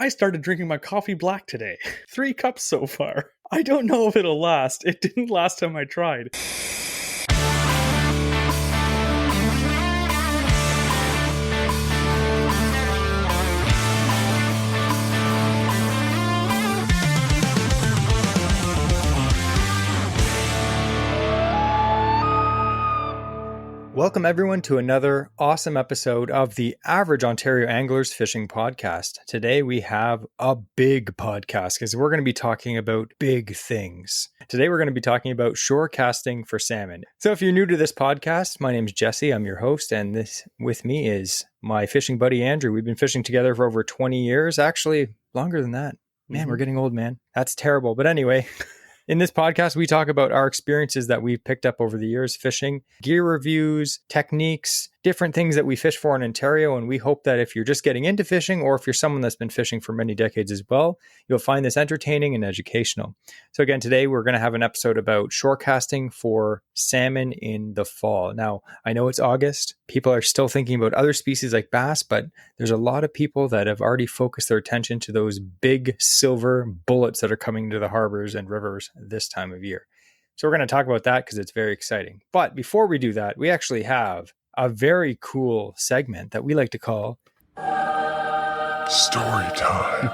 I started drinking my coffee black today. 3 cups so far. I don't know if it'll last. It didn't last time I tried. Welcome everyone to another awesome episode of the Average Ontario Anglers Fishing Podcast. Today we have a big podcast because we're going to be talking about big things. Today we're going to be talking about shore casting for salmon. So if you're new to this podcast, my name is Jesse. I'm your host, and this with me is my fishing buddy Andrew. We've been fishing together for over 20 years, actually longer than that. Man, we're getting old, man. That's terrible. But anyway, in this podcast, we talk about our experiences that we've picked up over the years fishing, gear reviews, techniques, different things that we fish for in Ontario. And we hope that if you're just getting into fishing, or if you're someone that's been fishing for many decades as well, you'll find this entertaining and educational. So again, today we're going to have an episode about shore casting for salmon in the fall. Now, I know it's August. People are still thinking about other species like bass, but there's a lot of people that have already focused their attention to those big silver bullets that are coming to the harbors and rivers this time of year. So we're going to talk about that because it's very exciting. But before we do that, we actually have a very cool segment that we like to call Story Time.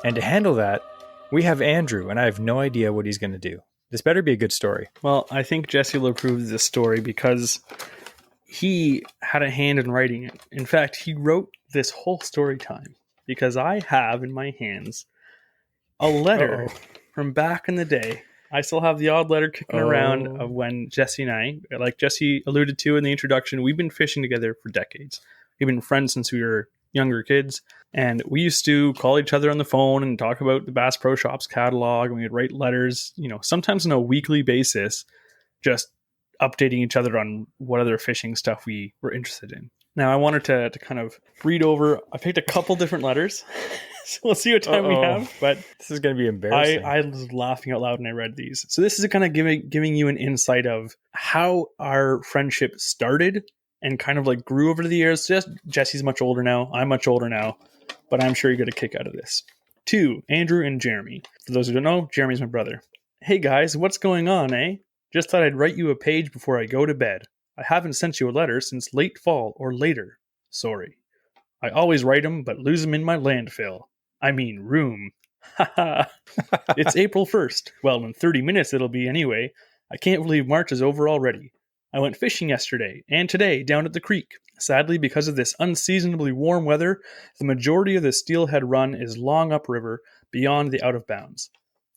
And to handle that, we have Andrew, and I have no idea what he's going to do. This better be a good story. Well, I think Jesse will approve of this story because he had a hand in writing it. In fact, he wrote this whole story time because I have in my hands a letter from back in the day. I still have the odd letter kicking around of when Jesse and I, like Jesse alluded to in the introduction, we've been fishing together for decades. We've been friends since we were younger kids, and we used to call each other on the phone and talk about the Bass Pro Shops catalog, and we would write letters, sometimes on a weekly basis, just updating each other on what other fishing stuff we were interested in. Now, I wanted to kind of read over, I picked a couple different letters. So we'll see what time we have, but this is going to be embarrassing. I was laughing out loud when I read these. So this is kind of giving you an insight of how our friendship started and kind of like grew over the years. Just Jesse's much older now. I'm much older now, but I'm sure you get a kick out of this. 2, Andrew and Jeremy. For those who don't know, Jeremy's my brother. Hey guys, what's going on, eh? Just thought I'd write you a page before I go to bed. I haven't sent you a letter since late fall or later. Sorry. I always write them, but lose them in my landfill. I mean room. It's April 1st. Well, in 30 minutes it'll be anyway. I can't believe March is over already. I went fishing yesterday and today down at the creek. Sadly, because of this unseasonably warm weather, the majority of the steelhead run is long upriver beyond the out of bounds.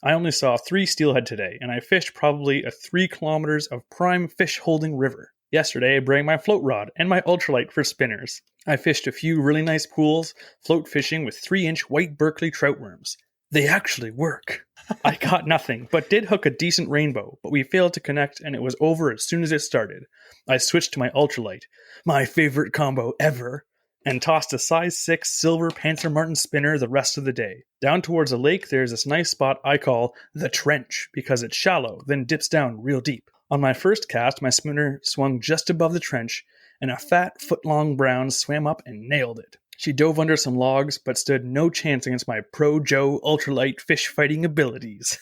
I only saw 3 steelhead today, and I fished probably a 3 kilometers of prime fish holding river. Yesterday, I brought my float rod and my ultralight for spinners. I fished a few really nice pools, float fishing with 3-inch white Berkeley trout worms. They actually work. I caught nothing, but did hook a decent rainbow, but we failed to connect and it was over as soon as it started. I switched to my ultralight, my favorite combo ever, and tossed a size 6 silver Panther Martin spinner the rest of the day. Down towards the lake, there's this nice spot I call the trench because it's shallow, then dips down real deep. On my first cast, my spinner swung just above the trench, and a fat, foot-long brown swam up and nailed it. She dove under some logs, but stood no chance against my Pro Joe ultralight fish-fighting abilities.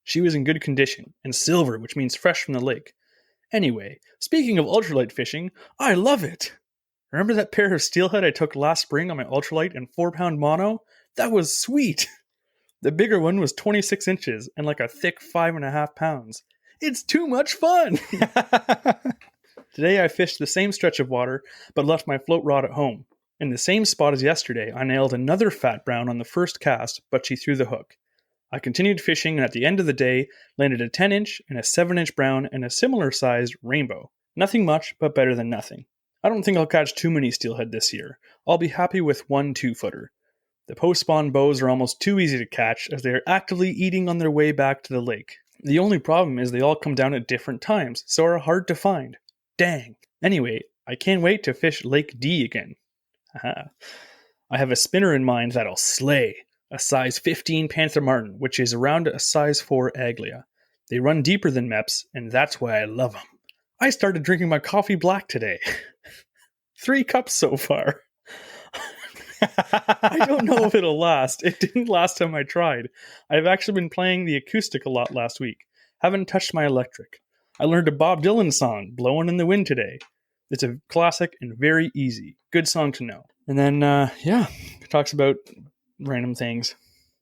She was in good condition, and silver, which means fresh from the lake. Anyway, speaking of ultralight fishing, I love it! Remember that pair of steelhead I took last spring on my ultralight and 4-pound mono? That was sweet! The bigger one was 26 inches and like a thick 5.5 pounds. It's too much fun! Today I fished the same stretch of water, but left my float rod at home. In the same spot as yesterday, I nailed another fat brown on the first cast, but she threw the hook. I continued fishing, and at the end of the day, landed a 10-inch and a 7-inch brown and a similar-sized rainbow. Nothing much, but better than nothing. I don't think I'll catch too many steelhead this year. I'll be happy with 1 2-footer. The post-spawn bows are almost too easy to catch, as they are actively eating on their way back to the lake. The only problem is they all come down at different times, so are hard to find. Dang. Anyway, I can't wait to fish Lake D again. I have a spinner in mind that'll slay. A size 15 Panther Martin, which is around a size 4 Aglia. They run deeper than Meps, and that's why I love them. I started drinking my coffee black today. 3 cups so far. I don't know if it'll last. It didn't last time I tried. I've actually been playing the acoustic a lot last week. Haven't touched my electric. I learned a Bob Dylan song, Blowin' in the Wind, today. It's a classic and very easy. Good song to know. And then, it talks about random things.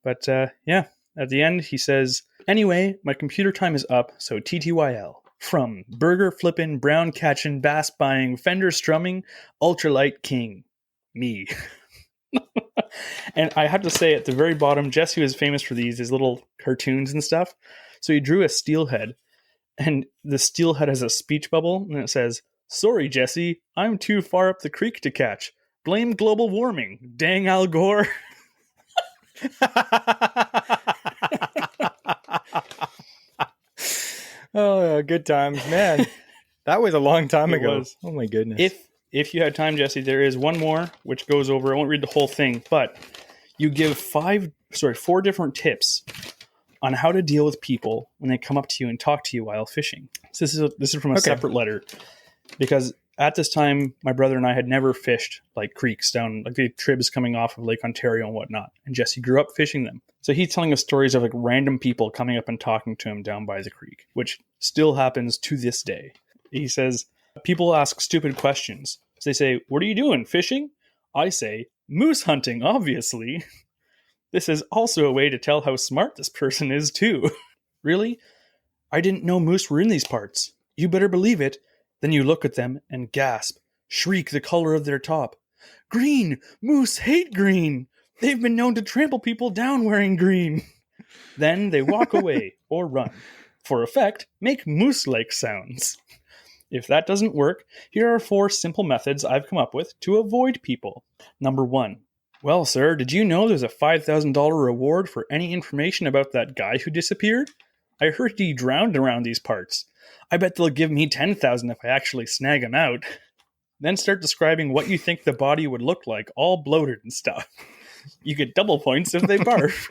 But, at the end, he says, anyway, my computer time is up, so TTYL. From burger flippin', brown catchin', bass buying, fender strumming, ultralight king. Me. And I have to say, at the very bottom, Jesse was famous for these little cartoons and stuff. So he drew a steelhead, and the steelhead has a speech bubble, and it says, sorry, Jesse, I'm too far up the creek to catch. Blame global warming. Dang Al Gore. Oh, good times, man. That was a long time ago. Was. Oh my goodness. If you had time, Jesse, there is one more which goes over. I won't read the whole thing, but you give 4 different tips on how to deal with people when they come up to you and talk to you while fishing. So this is from a separate letter, because at this time, my brother and I had never fished like creeks down, like the tribs coming off of Lake Ontario and whatnot. And Jesse grew up fishing them. So he's telling us stories of like random people coming up and talking to him down by the creek, which still happens to this day. He says, people ask stupid questions. So they say, what are you doing, fishing? I say, moose hunting, obviously. This is also a way to tell how smart this person is too. Really? I didn't know moose were in these parts. You better believe it. Then you look at them and gasp, shriek the color of their top. Green! Moose hate green! They've been known to trample people down wearing green. Then they walk away or run. For effect, make moose-like sounds. If that doesn't work, here are 4 simple methods I've come up with to avoid people. Number 1. Well, sir, did you know there's a $5,000 reward for any information about that guy who disappeared? I heard he drowned around these parts. I bet they'll give me $10,000 if I actually snag him out. Then start describing what you think the body would look like, all bloated and stuff. You get double points if they barf.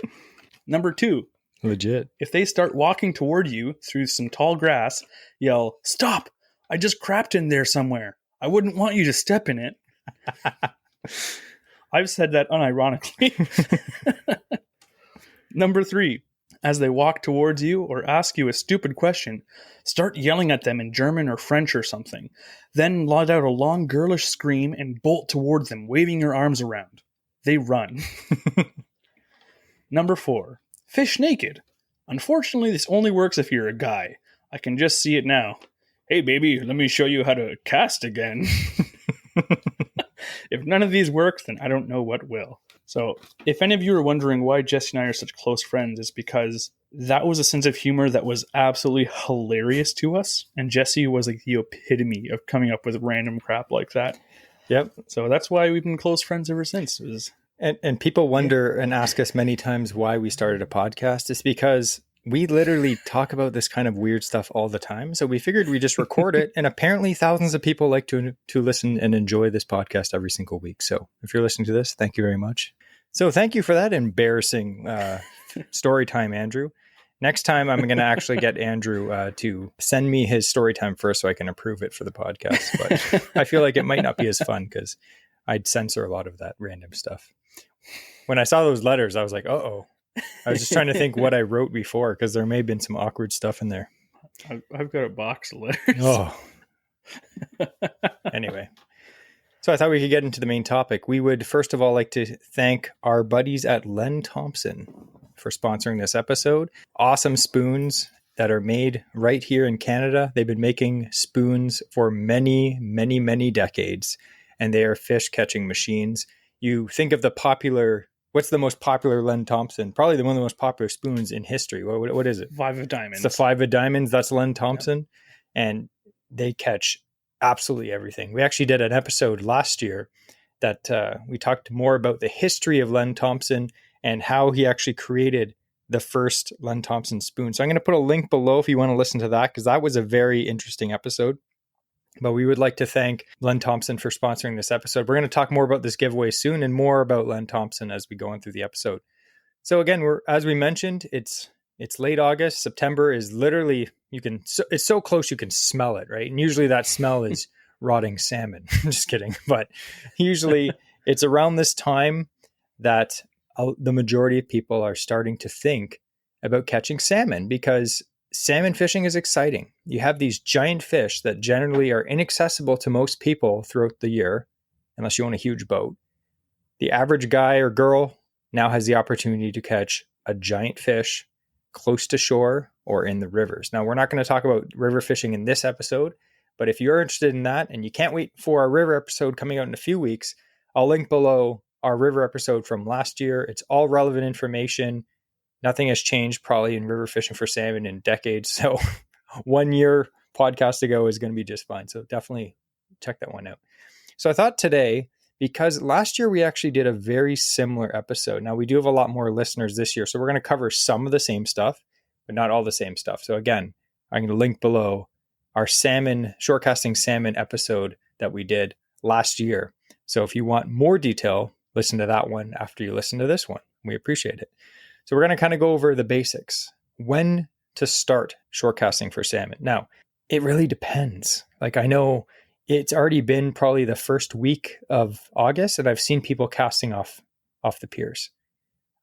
Number 2. Legit. If they start walking toward you through some tall grass, yell, stop! I just crapped in there somewhere. I wouldn't want you to step in it. I've said that unironically. Number 3. As they walk towards you or ask you a stupid question, start yelling at them in German or French or something. Then let out a long girlish scream and bolt toward them, waving your arms around. They run. Number 4. Fish naked. Unfortunately, this only works if you're a guy. I can just see it now. Hey, baby, let me show you how to cast again. If none of these work, then I don't know what will. So if any of you are wondering why Jesse and I are such close friends, it's because that was a sense of humor that was absolutely hilarious to us. And Jesse was like the epitome of coming up with random crap like that. Yep. So that's why we've been close friends ever since. And people wonder and ask us many times why we started a podcast. It's because we literally talk about this kind of weird stuff all the time. So we figured we just record it. And apparently thousands of people like to listen and enjoy this podcast every single week. So if you're listening to this, thank you very much. So thank you for that embarrassing story time, Andrew. Next time, I'm going to actually get Andrew to send me his story time first so I can approve it for the podcast. But I feel like it might not be as fun because I'd censor a lot of that random stuff. When I saw those letters, I was like, uh-oh. I was just trying to think what I wrote before because there may have been some awkward stuff in there. I've got a box of letters. Oh. Anyway. So I thought we could get into the main topic. We would first of all like to thank our buddies at Len Thompson for sponsoring this episode. Awesome spoons that are made right here in Canada. They've been making spoons for many, many, many decades, and they are fish catching machines. You think of the popular... What's the most popular Len Thompson? Probably one of the most popular spoons in history. What is it? 5 of Diamonds. It's the 5 of Diamonds. That's Len Thompson. Yep. And they catch absolutely everything. We actually did an episode last year that we talked more about the history of Len Thompson and how he actually created the first Len Thompson spoon. So I'm going to put a link below if you want to listen to that, because that was a very interesting episode. But we would like to thank Len Thompson for sponsoring this episode. We're going to talk more about this giveaway soon and more about Len Thompson as we go on through the episode. So again, as we mentioned, it's late August. September is literally, it's so close you can smell it, right? And usually that smell is rotting salmon. I'm just kidding. But usually It's around this time that the majority of people are starting to think about catching salmon, because salmon fishing is exciting. You have these giant fish that generally are inaccessible to most people throughout the year, unless you own a huge boat. The average guy or girl now has the opportunity to catch a giant fish close to shore or in the rivers. Now, we're not going to talk about river fishing in this episode, but if you're interested in that and you can't wait for our river episode coming out in a few weeks, I'll link below our river episode from last year. It's all relevant information. Nothing has changed probably in river fishing for salmon in decades. So 1 year podcast ago is going to be just fine. So definitely check that one out. So I thought today, because last year we actually did a very similar episode. Now we do have a lot more listeners this year, so we're going to cover some of the same stuff, but not all the same stuff. So again, I'm going to link below our short casting salmon episode that we did last year. So if you want more detail, listen to that one after you listen to this one. We appreciate it. So we're going to kind of go over the basics. When to start short casting for salmon. Now, it really depends. Like, I know it's already been probably the first week of August, and I've seen people casting off the piers.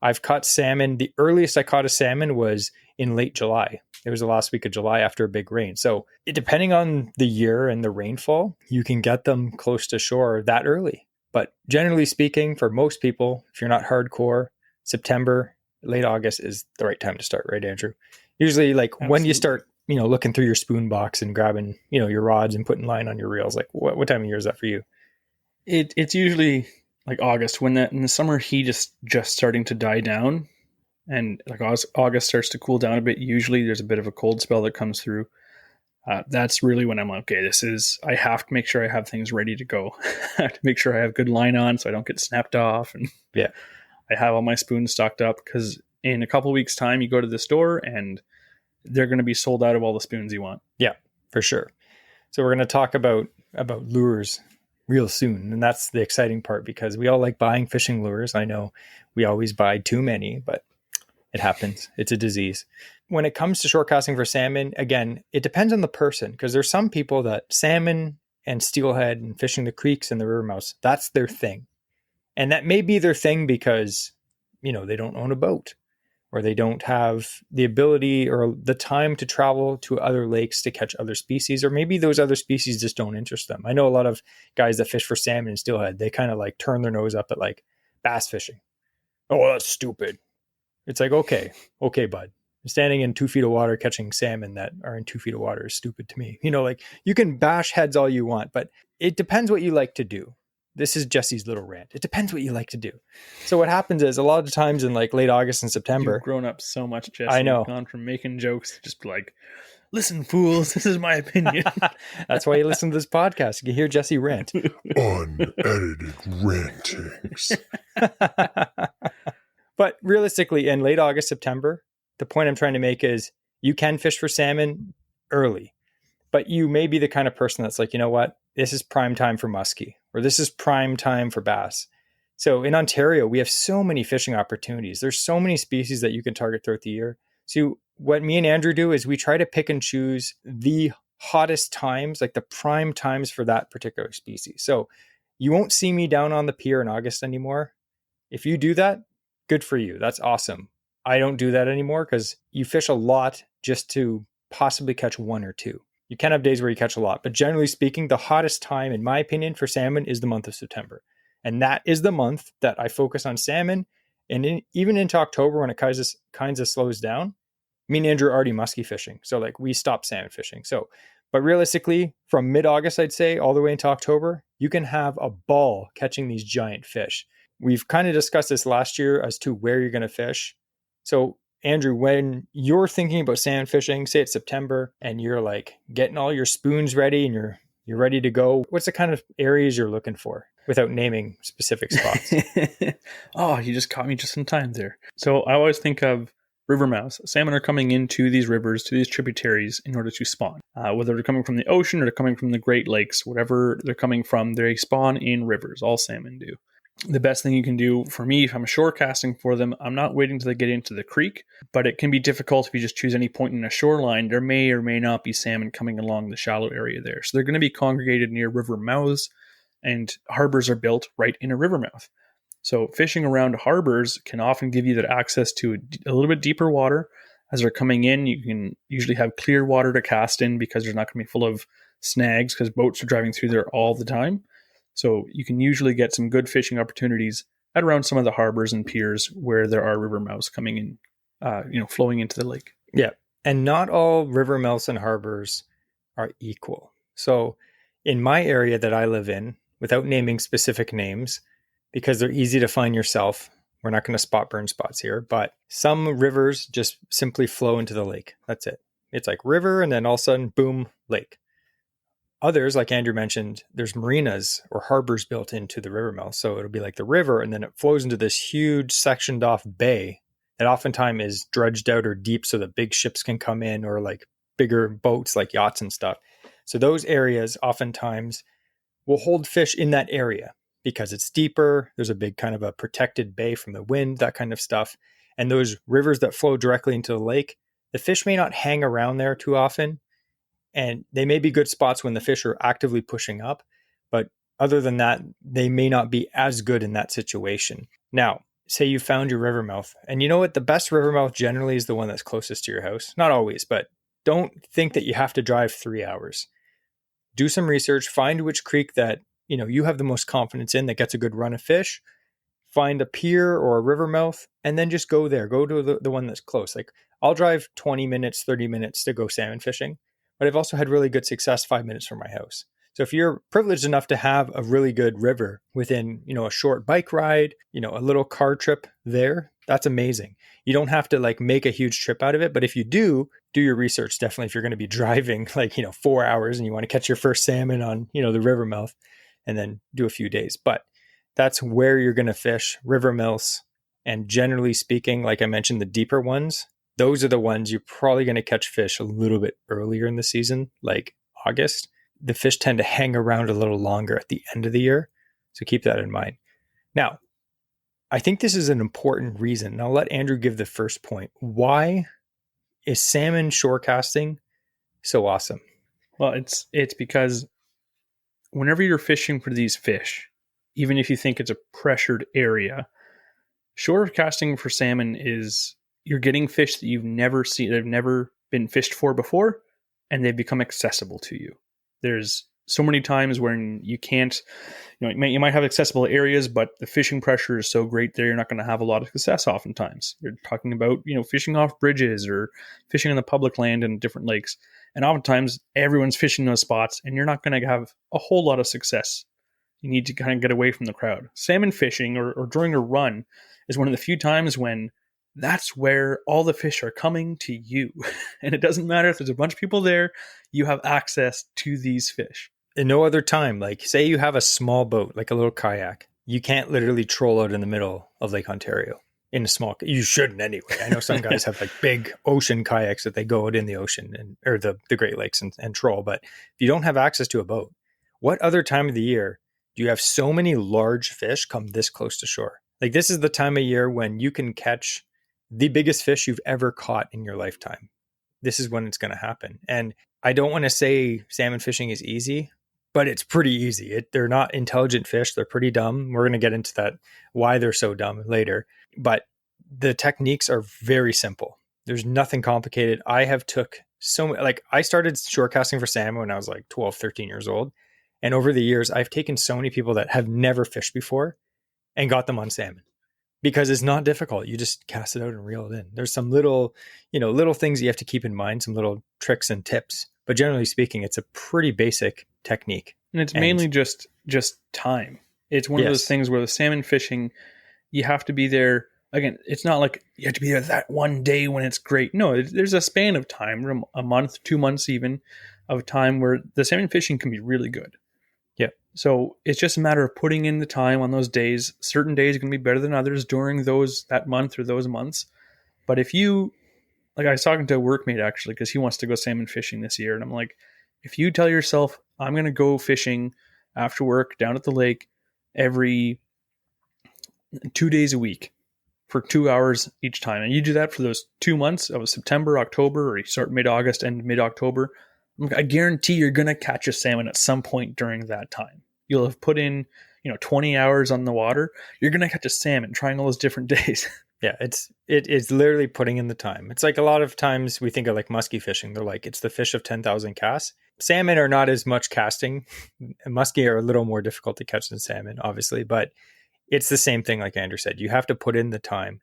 I've caught salmon. The earliest I caught a salmon was in late July. It was the last week of July after a big rain. So depending on the year and the rainfall, you can get them close to shore that early. But generally speaking, for most people, if you're not hardcore, September, late August is the right time to start, right, Andrew? Usually, like, Absolutely. When you start, looking through your spoon box and grabbing, your rods and putting line on your reels, like what time of year is that for you? It's usually like August, when in the summer heat is just starting to die down, and like August starts to cool down a bit. Usually there's a bit of a cold spell that comes through. That's really when I'm like, okay, I have to make sure I have things ready to go. I have to make sure I have good line on so I don't get snapped off. And yeah, I have all my spoons stocked up, because in a couple of weeks' time, you go to the store and they're going to be sold out of all the spoons you want. Yeah, for sure. So we're going to talk about lures real soon. And that's the exciting part, because we all like buying fishing lures. I know we always buy too many, but it happens. It's a disease. When it comes to short casting for salmon, again, it depends on the person, because there's some people that salmon and steelhead and fishing the creeks and the river mouths, that's their thing. And that may be their thing because, they don't own a boat, or they don't have the ability or the time to travel to other lakes to catch other species, or maybe those other species just don't interest them. I know a lot of guys that fish for salmon and steelhead, they kind of like turn their nose up at like bass fishing. Oh, that's stupid. It's like, okay, bud. Standing in 2 feet of water catching salmon that are in 2 feet of water is stupid to me. Like, you can bash heads all you want, but it depends what you like to do. This is Jesse's little rant. It depends what you like to do. So what happens is, a lot of times in like late August and September, You've grown up so much, Jesse. I know. You've gone from making jokes to just like, listen, fools, this is my opinion. That's why you listen to this podcast. You can hear Jesse rant. Unedited rantings. But realistically, in late August, September, the point I'm trying to make is you can fish for salmon early, but you may be the kind of person that's like, you know what, this is prime time for muskie, or this is prime time for bass. So in Ontario, we have so many fishing opportunities. There's so many species that you can target throughout the year. So what me and Andrew do is we try to pick and choose the hottest times, like the prime times for that particular species. So you won't see me down on the pier in August anymore. If you do that, good for you. That's awesome. I don't do that anymore, because you fish a lot just to possibly catch one or two. You can have days where you catch a lot, but generally speaking, the hottest time, in my opinion, for salmon is the month of September. And that is the month that I focus on salmon. And even into October, when it kind of slows down, me and Andrew are already muskie fishing. So like, we stop salmon fishing. So, but realistically, from mid-August, I'd say, all the way into October, you can have a ball catching these giant fish. We've kind of discussed this last year as to where you're going to fish. So Andrew, when you're thinking about salmon fishing, say it's September, and you're like getting all your spoons ready and you're ready to go, what's the kind of areas you're looking for, without naming specific spots? Oh, you just caught me just in time there. So I always think of river mouths. Salmon are coming into these rivers, to these tributaries, in order to spawn. Whether they're coming from the ocean or they're coming from the Great Lakes, whatever they're coming from, they spawn in rivers. All salmon do. The best thing you can do for me, if I'm shore casting for them, I'm not waiting till they get into the creek, but it can be difficult if you just choose any point in a shoreline. There may or may not be salmon coming along the shallow area there. So they're going to be congregated near river mouths, and harbors are built right in a river mouth. So fishing around harbors can often give you that access to a little bit deeper water. As they're coming in, you can usually have clear water to cast in because there's not going to be full of snags because boats are driving through there all the time. So you can usually get some good fishing opportunities at around some of the harbors and piers where there are river mouths coming in, flowing into the lake. Yeah. And not all river mouths and harbors are equal. So in my area that I live in, without naming specific names, because they're easy to find yourself, we're not going to spot burn spots here, but some rivers just simply flow into the lake. That's it. It's like river, and then all of a sudden, boom, lake. Others, like Andrew mentioned, there's marinas or harbors built into the river mouth. So it'll be like the river, and then it flows into this huge sectioned off bay that oftentimes is dredged out or deep so that big ships can come in, or like bigger boats like yachts and stuff. So those areas oftentimes will hold fish in that area because it's deeper. There's a big kind of a protected bay from the wind, that kind of stuff. And those rivers that flow directly into the lake, the fish may not hang around there too often. And they may be good spots when the fish are actively pushing up. But other than that, they may not be as good in that situation. Now, say you found your river mouth. And you know what? The best river mouth generally is the one that's closest to your house. Not always, but don't think that you have to drive 3 hours. Do some research, find which creek that you have the most confidence in that gets a good run of fish, find a pier or a river mouth, and then just go there. Go to the one that's close. Like I'll drive 20 minutes, 30 minutes to go salmon fishing, but I've also had really good success 5 minutes from my house. So if you're privileged enough to have a really good river within, a short bike ride, a little car trip there, that's amazing. You don't have to like make a huge trip out of it, but if you do your research, definitely if you're going to be driving 4 hours and you want to catch your first salmon on, the river mouth, and then do a few days. But that's where you're going to fish, river mouths. And generally speaking, like I mentioned, the deeper ones, those are the ones you're probably going to catch fish a little bit earlier in the season, like August. The fish tend to hang around a little longer at the end of the year. So keep that in mind. Now, I think this is an important reason. And I'll let Andrew give the first point. Why is salmon shore casting so awesome? Well, it's because whenever you're fishing for these fish, even if you think it's a pressured area, shore casting for salmon is you're getting fish that you've never seen, that have never been fished for before, and they've become accessible to you. There's so many times when you can't, you might have accessible areas, but the fishing pressure is so great there, you're not going to have a lot of success oftentimes. You're talking about, fishing off bridges or fishing on the public land and different lakes. And oftentimes everyone's fishing those spots and you're not going to have a whole lot of success. You need to kind of get away from the crowd. Salmon fishing or during a run is one of the few times when that's where all the fish are coming to you. And it doesn't matter if there's a bunch of people there, you have access to these fish. In no other time, like say you have a small boat, like a little kayak, you can't literally troll out in the middle of Lake Ontario in a small, you shouldn't anyway. I know some guys have like big ocean kayaks that they go out in the ocean or the Great Lakes and troll. But if you don't have access to a boat, what other time of the year do you have so many large fish come this close to shore? Like this is the time of year when you can catch the biggest fish you've ever caught in your lifetime. This is when it's going to happen. And I don't want to say salmon fishing is easy, but it's pretty easy. They're not intelligent fish. They're pretty dumb. We're going to get into that, why they're so dumb later. But the techniques are very simple. There's nothing complicated. I have took I started shore casting for salmon when I was like 12, 13 years old. And over the years, I've taken so many people that have never fished before and got them on salmon. Because it's not difficult. You just cast it out and reel it in. There's some little things you have to keep in mind, some little tricks and tips. But generally speaking, it's a pretty basic technique. And it's mainly just time. It's one of those things where the salmon fishing, you have to be there. Again, it's not like you have to be there that one day when it's great. No, there's a span of time, a month, 2 months even, of time where the salmon fishing can be really good. Yeah. So it's just a matter of putting in the time on those days. Certain days are going to be better than others during that month or those months. But if you, like I was talking to a workmate actually, because he wants to go salmon fishing this year. And I'm like, if you tell yourself, I'm going to go fishing after work down at the lake every 2 days a week for 2 hours each time. And you do that for those 2 months of September, October, or you start mid-August and mid-October, I guarantee you're going to catch a salmon at some point during that time. you'll have put in 20 hours on the water. You're going to catch a salmon trying all those different days. Yeah, it is literally putting in the time. It's like a lot of times we think of like muskie fishing. They're like, it's the fish of 10,000 casts. Salmon are not as much casting. Muskie are a little more difficult to catch than salmon, obviously, but it's the same thing. Like Andrew said, you have to put in the time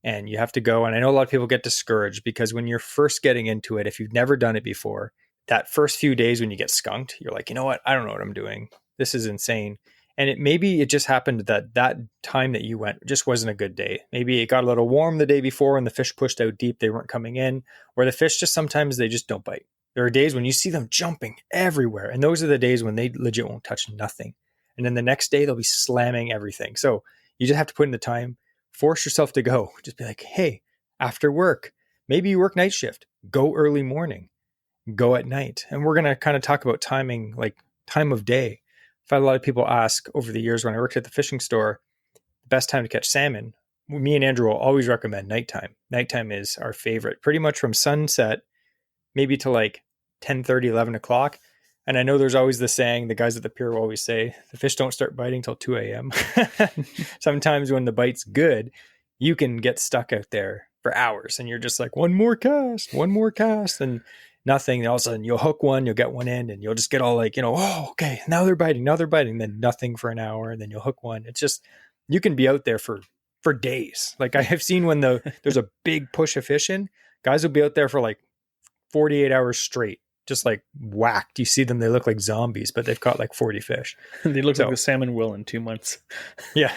and you have to go. And I know a lot of people get discouraged because when you're first getting into it, if you've never done it before, that first few days when you get skunked, you're like, you know what? I don't know what I'm doing. This is insane. And maybe it just happened that time that you went just wasn't a good day. Maybe it got a little warm the day before and the fish pushed out deep. They weren't coming in, or the fish just sometimes they just don't bite. There are days when you see them jumping everywhere. And those are the days when they legit won't touch nothing. And then the next day they'll be slamming everything. So you just have to put in the time, force yourself to go. Just be like, hey, after work, maybe you work night shift, go early morning, go at night. And we're going to kind of talk about timing, like time of day. I've had a lot of people ask over the years when I worked at the fishing store, the best time to catch salmon. Me and Andrew will always recommend nighttime. Nighttime is our favorite, pretty much from sunset, maybe to like 10:30, 11 o'clock. And I know there's always the saying, the guys at the pier will always say, the fish don't start biting till 2 a.m. Sometimes when the bite's good, you can get stuck out there for hours and you're just like, one more cast, and nothing. And all of a sudden you'll hook one, you'll get one in and you'll just get all like, oh, okay, now they're biting, then nothing for an hour. And then you'll hook one. It's just, you can be out there for days. Like I have seen when there's a big push of fish in, guys will be out there for like 48 hours straight, just like whacked. You see them, they look like zombies, but they've caught like 40 fish. They look like the salmon will in 2 months. Yeah.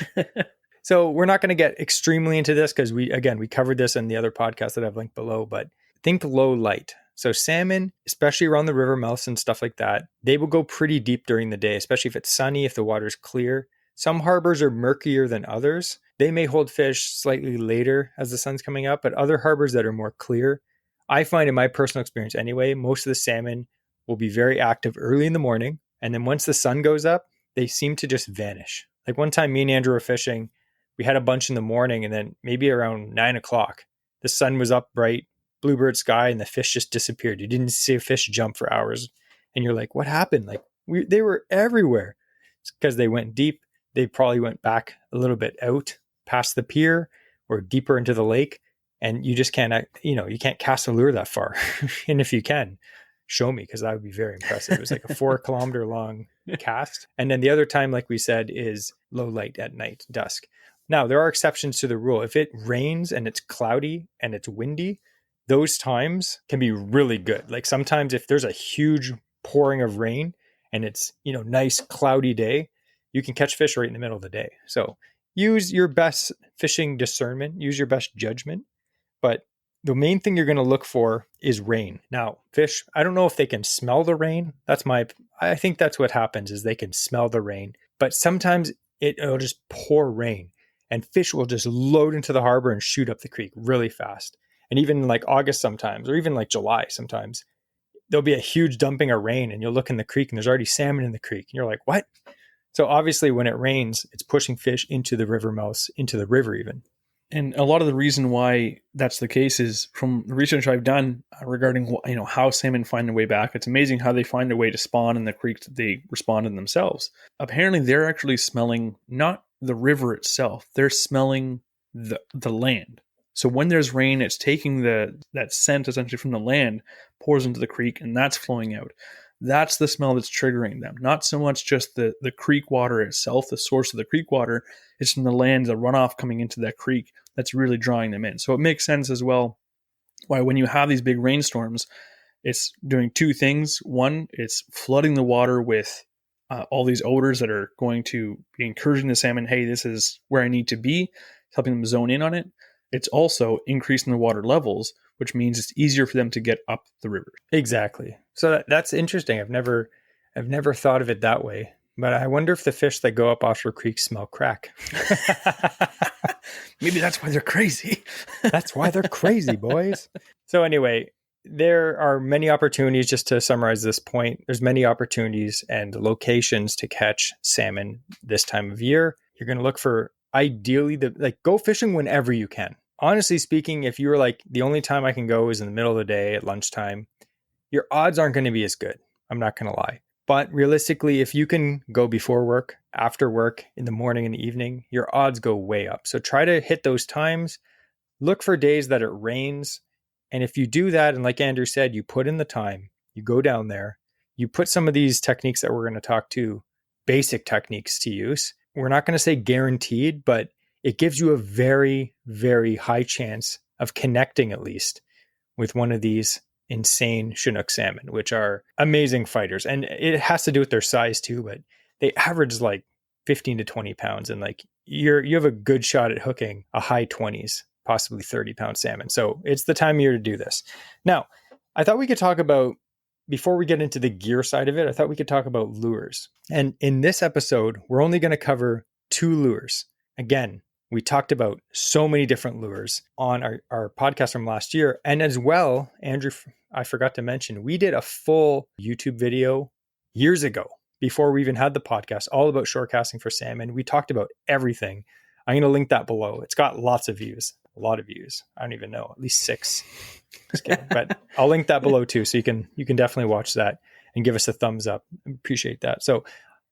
So we're not going to get extremely into this because we covered this in the other podcast that I've linked below, but think low light. So salmon, especially around the river mouths and stuff like that, they will go pretty deep during the day, especially if it's sunny, if the water's clear. Some harbors are murkier than others. They may hold fish slightly later as the sun's coming up, but other harbors that are more clear, I find in my personal experience anyway, most of the salmon will be very active early in the morning. And then once the sun goes up, they seem to just vanish. Like one time me and Andrew were fishing, we had a bunch in the morning and then maybe around 9 o'clock, the sun was up bright, bluebird sky, and the fish just disappeared. You didn't see a fish jump for hours. And you're like, what happened? Like they were everywhere. It's because they went deep. They probably went back a little bit out past the pier or deeper into the lake. And you just can't, you can't cast a lure that far. And if you can, show me, because that would be very impressive. It was like a 4 kilometer long cast. And then the other time, like we said, is low light at night, dusk. Now, there are exceptions to the rule. If it rains and it's cloudy and it's windy, those times can be really good. Like sometimes if there's a huge pouring of rain and it's, nice cloudy day, you can catch fish right in the middle of the day. So use your best fishing discernment, use your best judgment. But the main thing you're going to look for is rain. Now, fish, I don't know if they can smell the rain. I think that's what happens is they can smell the rain. But sometimes it'll just pour rain and fish will just load into the harbor and shoot up the creek really fast. And even like August sometimes, or even like July sometimes, there'll be a huge dumping of rain and you'll look in the creek and there's already salmon in the creek. And you're like, what? So obviously when it rains, it's pushing fish into the river mouths, into the river even. And a lot of the reason why that's the case is from the research I've done regarding how salmon find their way back. It's amazing how they find a way to spawn in the creeks that they respond in themselves. Apparently, they're actually smelling not the river itself; they're smelling the land. So when there's rain, it's taking that scent essentially from the land, pours into the creek, and that's flowing out. That's the smell that's triggering them. Not so much just the creek water itself, the source of the creek water. It's from the land, the runoff coming into that creek that's really drawing them in. So it makes sense as well why when you have these big rainstorms, it's doing two things. One, it's flooding the water with all these odors that are going to be encouraging the salmon, hey, this is where I need to be, helping them zone in on it. It's also increasing the water levels, which means it's easier for them to get up the river. Exactly. So that's interesting. I've never thought of it that way. But I wonder if the fish that go up offshore creeks smell crack. Maybe that's why they're crazy. That's why they're crazy, boys. So anyway, there are many opportunities, just to summarize this point, there's many opportunities and locations to catch salmon this time of year. You're going to look for ideally go fishing whenever you can. Honestly speaking, if you were like, the only time I can go is in the middle of the day at lunchtime, your odds aren't going to be as good. I'm not going to lie. But realistically, if you can go before work, after work, in the morning and the evening, your odds go way up. So try to hit those times. Look for days that it rains. And if you do that, and like Andrew said, you put in the time, you go down there, you put some of these techniques that we're going to talk to, basic techniques to use. We're not going to say guaranteed, but it gives you a very, very high chance of connecting at least with one of these insane Chinook salmon, which are amazing fighters. And it has to do with their size too, but they average like 15 to 20 pounds. And like you have a good shot at hooking a high 20s, possibly 30-pound salmon. So it's the time of year to do this. Now, I thought we could talk about, before we get into the gear side of it, I thought we could talk about lures. And in this episode, we're only going to cover 2 lures. Again, we talked about so many different lures on our podcast from last year. And as well, Andrew, I forgot to mention, we did a full YouTube video years ago, before we even had the podcast, all about shore casting for salmon. We talked about everything. I'm going to link that below. It's got lots of views, a lot of views. I don't even know, at least 6. Just kidding. But I'll link that below too. So you can definitely watch that and give us a thumbs up. Appreciate that. So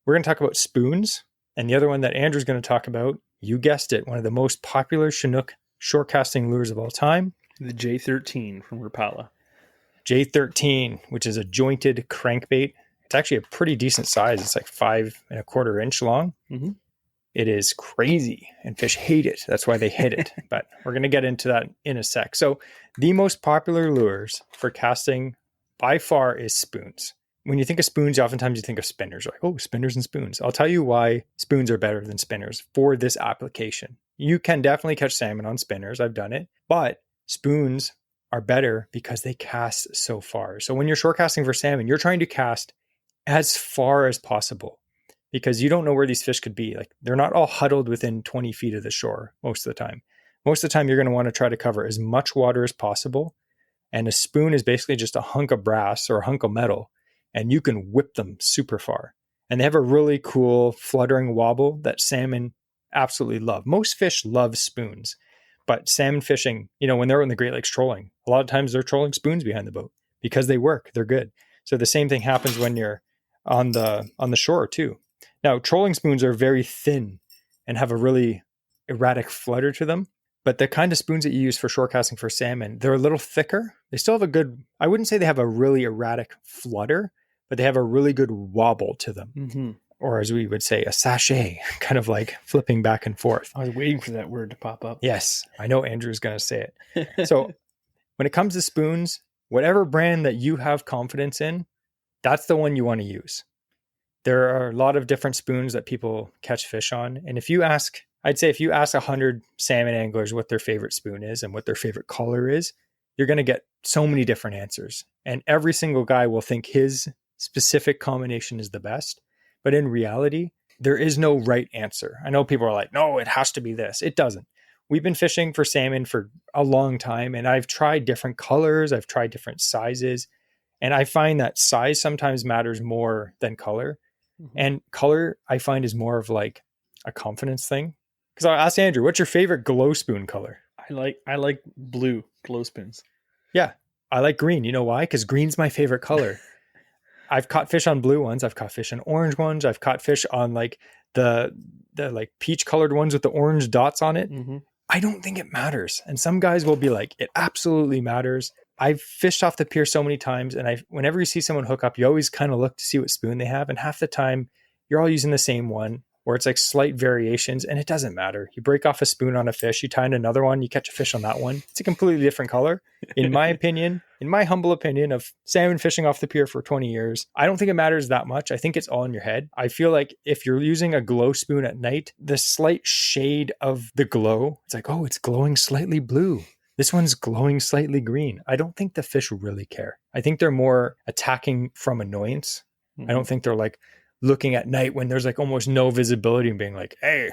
we're going to talk about spoons. And the other one that Andrew's going to talk about, you guessed it, one of the most popular Chinook shore casting lures of all time. The J13 from Rapala. J13, which is a jointed crankbait. It's actually a pretty decent size. It's like 5 1/4 inch long. Mm-hmm. It is crazy and fish hate it. That's why they hit it. But we're going to get into that in a sec. So the most popular lures for casting by far is spoons. When you think of spoons, oftentimes you think of spinners. You're like, oh, spinners and spoons. I'll tell you why spoons are better than spinners for this application. You can definitely catch salmon on spinners. I've done it. But spoons are better because they cast so far. So when you're shore casting for salmon, you're trying to cast as far as possible because you don't know where these fish could be. Like they're not all huddled within 20 feet of the shore most of the time. Most of the time, you're going to want to try to cover as much water as possible. And a spoon is basically just a hunk of brass or a hunk of metal. And you can whip them super far. And they have a really cool fluttering wobble that salmon absolutely love. Most fish love spoons, but salmon fishing, when they're in the Great Lakes trolling, a lot of times they're trolling spoons behind the boat because they work, they're good. So the same thing happens when you're on the shore too. Now, trolling spoons are very thin and have a really erratic flutter to them. But the kind of spoons that you use for shore casting for salmon, they're a little thicker. They still have a good, I wouldn't say they have a really erratic flutter, but they have a really good wobble to them. Mm-hmm. Or as we would say, a sachet, kind of like flipping back and forth. I was waiting for that word to pop up. Yes, I know Andrew's going to say it. So when it comes to spoons, whatever brand that you have confidence in, that's the one you want to use. There are a lot of different spoons that people catch fish on. And if you ask 100 salmon anglers what their favorite spoon is and what their favorite color is, you're going to get so many different answers. And every single guy will think his specific combination is the best. But in reality, there is no right answer. I know people are like, no, it has to be this. It doesn't. We've been fishing for salmon for a long time, and I've tried different colors. I've tried different sizes. And I find that size sometimes matters more than color. Mm-hmm. And color, I find, is more of like a confidence thing. Because I'll ask Andrew, what's your favorite glow spoon color? I like blue glow spoons. Yeah, I like green. You know why? Because green's my favorite color. I've caught fish on blue ones. I've caught fish on orange ones. I've caught fish on like the like peach colored ones with the orange dots on it. Mm-hmm. I don't think it matters. And some guys will be like, it absolutely matters. I've fished off the pier so many times, and whenever you see someone hook up, you always kind of look to see what spoon they have. And half the time you're all using the same one, or it's like slight variations, and it doesn't matter. You break off a spoon on a fish, you tie in another one, you catch a fish on that one. It's a completely different color. In my opinion, in my humble opinion of salmon fishing off the pier for 20 years, I don't think it matters that much. I think it's all in your head. I feel like if you're using a glow spoon at night, the slight shade of the glow, it's like, oh, it's glowing slightly blue. This one's glowing slightly green. I don't think the fish really care. I think they're more attacking from annoyance. Mm-hmm. I don't think they're like looking at night when there's like almost no visibility and being like, hey,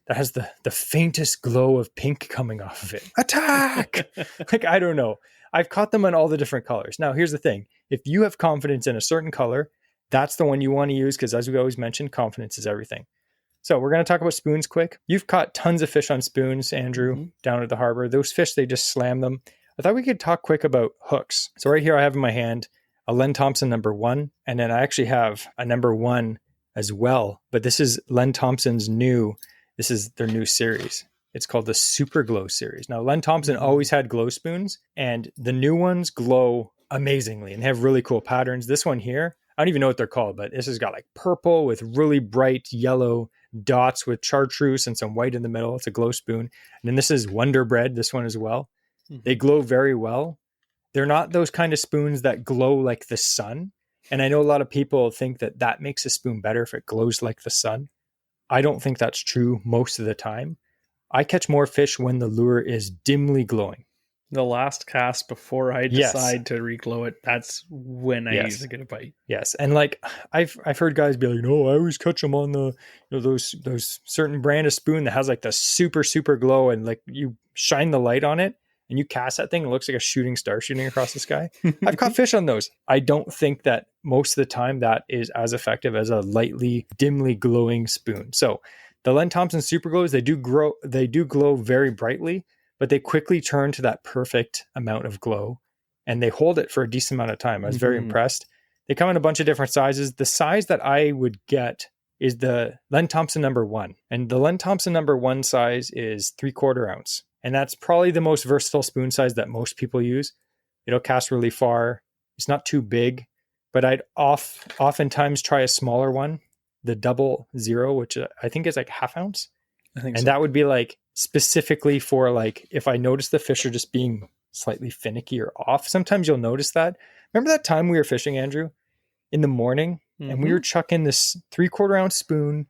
that has the faintest glow of pink coming off of it. Attack! Like, I don't know. I've caught them in all the different colors. Now, here's the thing. If you have confidence in a certain color, that's the one you want to use because as we always mention, confidence is everything. So we're going to talk about spoons quick. You've caught tons of fish on spoons, Andrew, mm-hmm. down at the harbor. Those fish, they just slam them. I thought we could talk quick about hooks. So right here I have in my hand a Len Thompson #1, and then I actually have a #1 as well. But this is Len Thompson's this is their new series. It's called the Super Glow series. Now, Len Thompson always had glow spoons, and the new ones glow amazingly and have really cool patterns. This one here, I don't even know what they're called, but this has got like purple with really bright yellow dots with chartreuse and some white in the middle. It's a glow spoon. And then this is Wonder Bread, this one as well. They glow very well. They're not those kind of spoons that glow like the sun. And I know a lot of people think that that makes a spoon better if it glows like the sun. I don't think that's true most of the time. I catch more fish when the lure is dimly glowing. The last cast before I decide to reglow it, that's when I usually get a bite. Yes. And like I've heard guys be like, no, I always catch them on the, those certain brand of spoon that has like the super, super glow, and like you shine the light on it and you cast that thing, it looks like a shooting star shooting across the sky. I've caught fish on those. I don't think that most of the time that is as effective as a lightly, dimly glowing spoon. So the Len Thompson Super Glows, they do glow very brightly, but they quickly turn to that perfect amount of glow and they hold it for a decent amount of time. I was very impressed. They come in a bunch of different sizes. The size that I would get is the Len Thompson #1. And the Len Thompson #1 size is 3/4 ounce. And that's probably the most versatile spoon size that most people use. It'll cast really far. It's not too big, but I'd oftentimes try a smaller one, the 00, which I think is like 1/2 ounce. I think and so. That would be like specifically for like, if I notice the fish are just being slightly finicky or off, sometimes you'll notice that. Remember that time we were fishing, Andrew, in the morning, and we were chucking this 3/4 ounce spoon,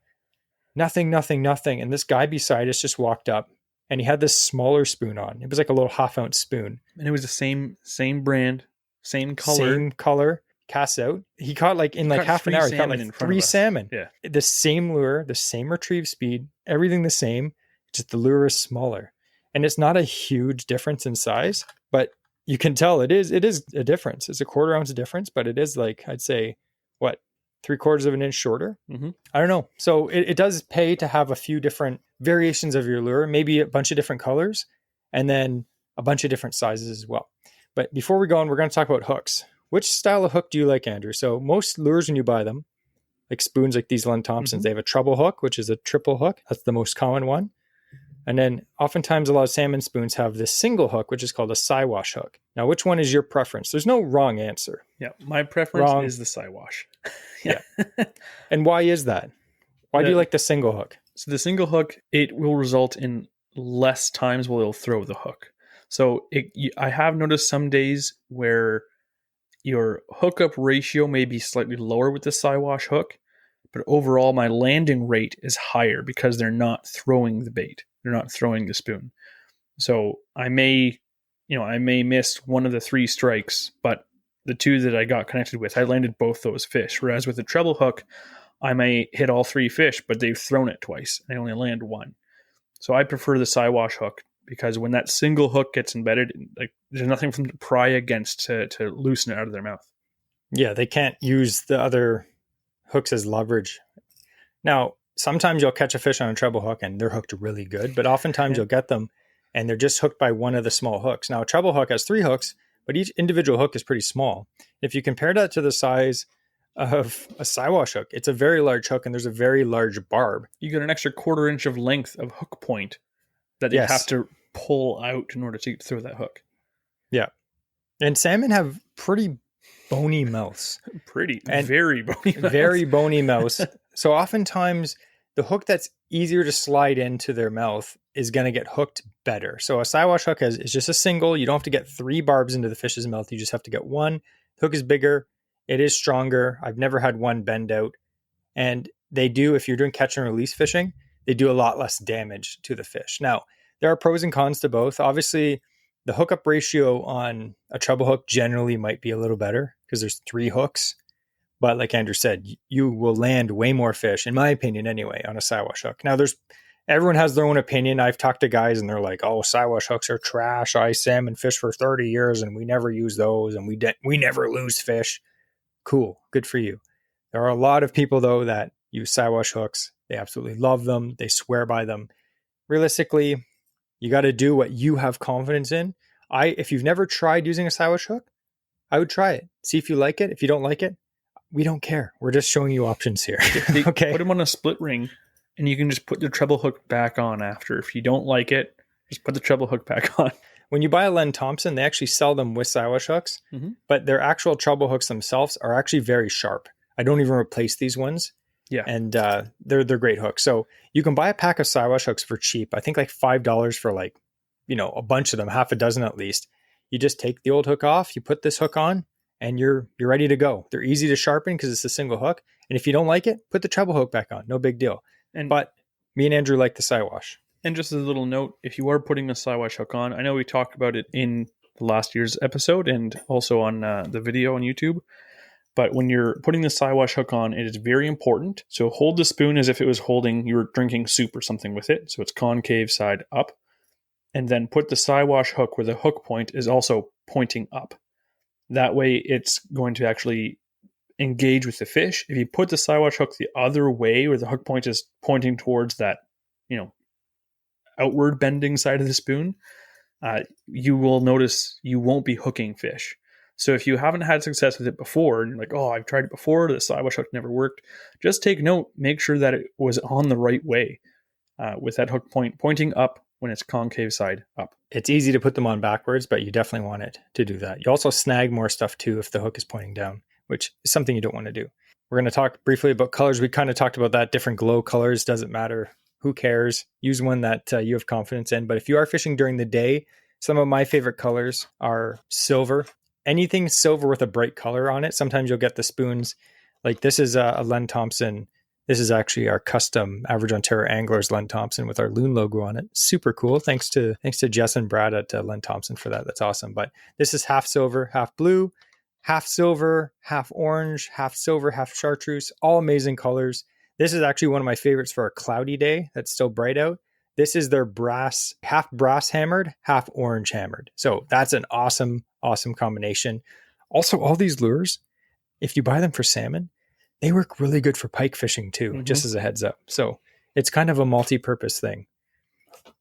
nothing. And this guy beside us just walked up and he had this smaller spoon on. It was like a little 1/2 ounce spoon. And it was the same brand, same color. Casts out. He caught like in like half an hour, he caught like 3 salmon. Yeah. The same lure, the same retrieve speed, everything the same, just the lure is smaller. And it's not a huge difference in size, but you can tell it is a difference. It's a 1/4 ounce difference, but it is like, I'd say, 3/4 of an inch shorter. I don't know. So it does pay to have a few different variations of your lure, maybe a bunch of different colors, and then a bunch of different sizes as well. But before we go on, we're going to talk about hooks. Which style of hook do you like, Andrew? So most lures, when you buy them, like spoons like these Len Thompsons, they have a treble hook, which is a triple hook. That's the most common one. And then oftentimes a lot of salmon spoons have this single hook, which is called a Siwash hook. Now, which one is your preference? There's no wrong answer. Yeah, my preference is the Siwash. Yeah. And why is that? Why do you like the single hook? So the single hook, it will result in less times where it'll throw the hook. So I have noticed some days where your hookup ratio may be slightly lower with the Siwash hook, but overall my landing rate is higher because they're not throwing the bait. They're not throwing the spoon. So I may miss one of the 3 strikes, but the 2 that I got connected with, I landed both those fish. Whereas with the treble hook, I may hit all 3 fish, but they've thrown it twice. I only land 1. So I prefer the Siwash hook because when that single hook gets embedded, like there's nothing for them to pry against to loosen it out of their mouth. Yeah, they can't use the other hooks as leverage. Now, sometimes you'll catch a fish on a treble hook and they're hooked really good, but oftentimes you'll get them and they're just hooked by one of the small hooks. Now, a treble hook has 3 hooks, but each individual hook is pretty small. If you compare that to the size of a Siwash hook, it's a very large hook and there's a very large barb. You get an extra 1/4 inch of length of hook point that you have to pull out in order to throw that hook. Yeah. And salmon have pretty bony mouths. Very bony mouths. Very bony mouths. So oftentimes the hook that's easier to slide into their mouth is going to get hooked better. So a Siwash hook is just a single. You don't have to get 3 barbs into the fish's mouth. You just have to get 1. The hook is bigger. It is stronger. I've never had one bend out. And they do, if you're doing catch and release fishing, they do a lot less damage to the fish. Now, there are pros and cons to both. Obviously, the hookup ratio on a treble hook generally might be a little better because there's 3 hooks. But like Andrew said, you will land way more fish, in my opinion anyway, on a Siwash hook. Now, everyone has their own opinion. I've talked to guys and they're like, oh, Siwash hooks are trash. I salmon fish for 30 years and we never use those and we never lose fish. Cool. Good for you. There are a lot of people, though, that use Siwash hooks. They absolutely love them. They swear by them. Realistically, you got to do what you have confidence in. If you've never tried using a Siwash hook, I would try it. See if you like it. If you don't like it, we don't care. We're just showing you options here. Okay. Put them on a split ring, and you can just put the treble hook back on after. If you don't like it, just put the treble hook back on. When you buy a Len Thompson, they actually sell them with Siwash hooks, but their actual treble hooks themselves are actually very sharp. I don't even replace these ones. Yeah. And they're great hooks. So you can buy a pack of Siwash hooks for cheap. I think like $5 for like, a bunch of them, half a dozen at least. You just take the old hook off, you put this hook on, and you're ready to go. They're easy to sharpen because it's a single hook. And if you don't like it, put the treble hook back on. No big deal. But me and Andrew like the Siwash. And just as a little note, if you are putting a Siwash hook on, I know we talked about it in the last year's episode and also on the video on YouTube, but when you're putting the Siwash hook on, it is very important. So hold the spoon as if it was you were drinking soup or something with it. So it's concave side up. And then put the Siwash hook where the hook point is also pointing up. That way it's going to actually engage with the fish. If you put the Siwash hook the other way where the hook point is pointing towards that, outward bending side of the spoon, you will notice you won't be hooking fish. So if you haven't had success with it before, and you're like, oh, I've tried it before, the Siwash hook never worked, just take note, make sure that it was on the right way with that hook point pointing up when it's concave side up. It's easy to put them on backwards, but you definitely want it to do that. You also snag more stuff too if the hook is pointing down, which is something you don't want to do. We're going to talk briefly about colors. We kind of talked about that. Different glow colors, doesn't matter. Who cares? Use one that you have confidence in. But if you are fishing during the day, some of my favorite colors are silver. Anything silver with a bright color on it. Sometimes you'll get the spoons. Like this is a Len Thompson. This is actually our custom Average Ontario Anglers Len Thompson with our loon logo on it. Super cool. Thanks to Jess and Brad at Len Thompson for that. That's awesome. But this is half silver, half blue, half silver, half orange, half silver, half chartreuse. All amazing colors. This is actually one of my favorites for a cloudy day that's still bright out. This is their brass, half brass hammered, half orange hammered. So that's an awesome, awesome combination. Also, all these lures, if you buy them for salmon, they work really good for pike fishing too, just as a heads up. So it's kind of a multi-purpose thing.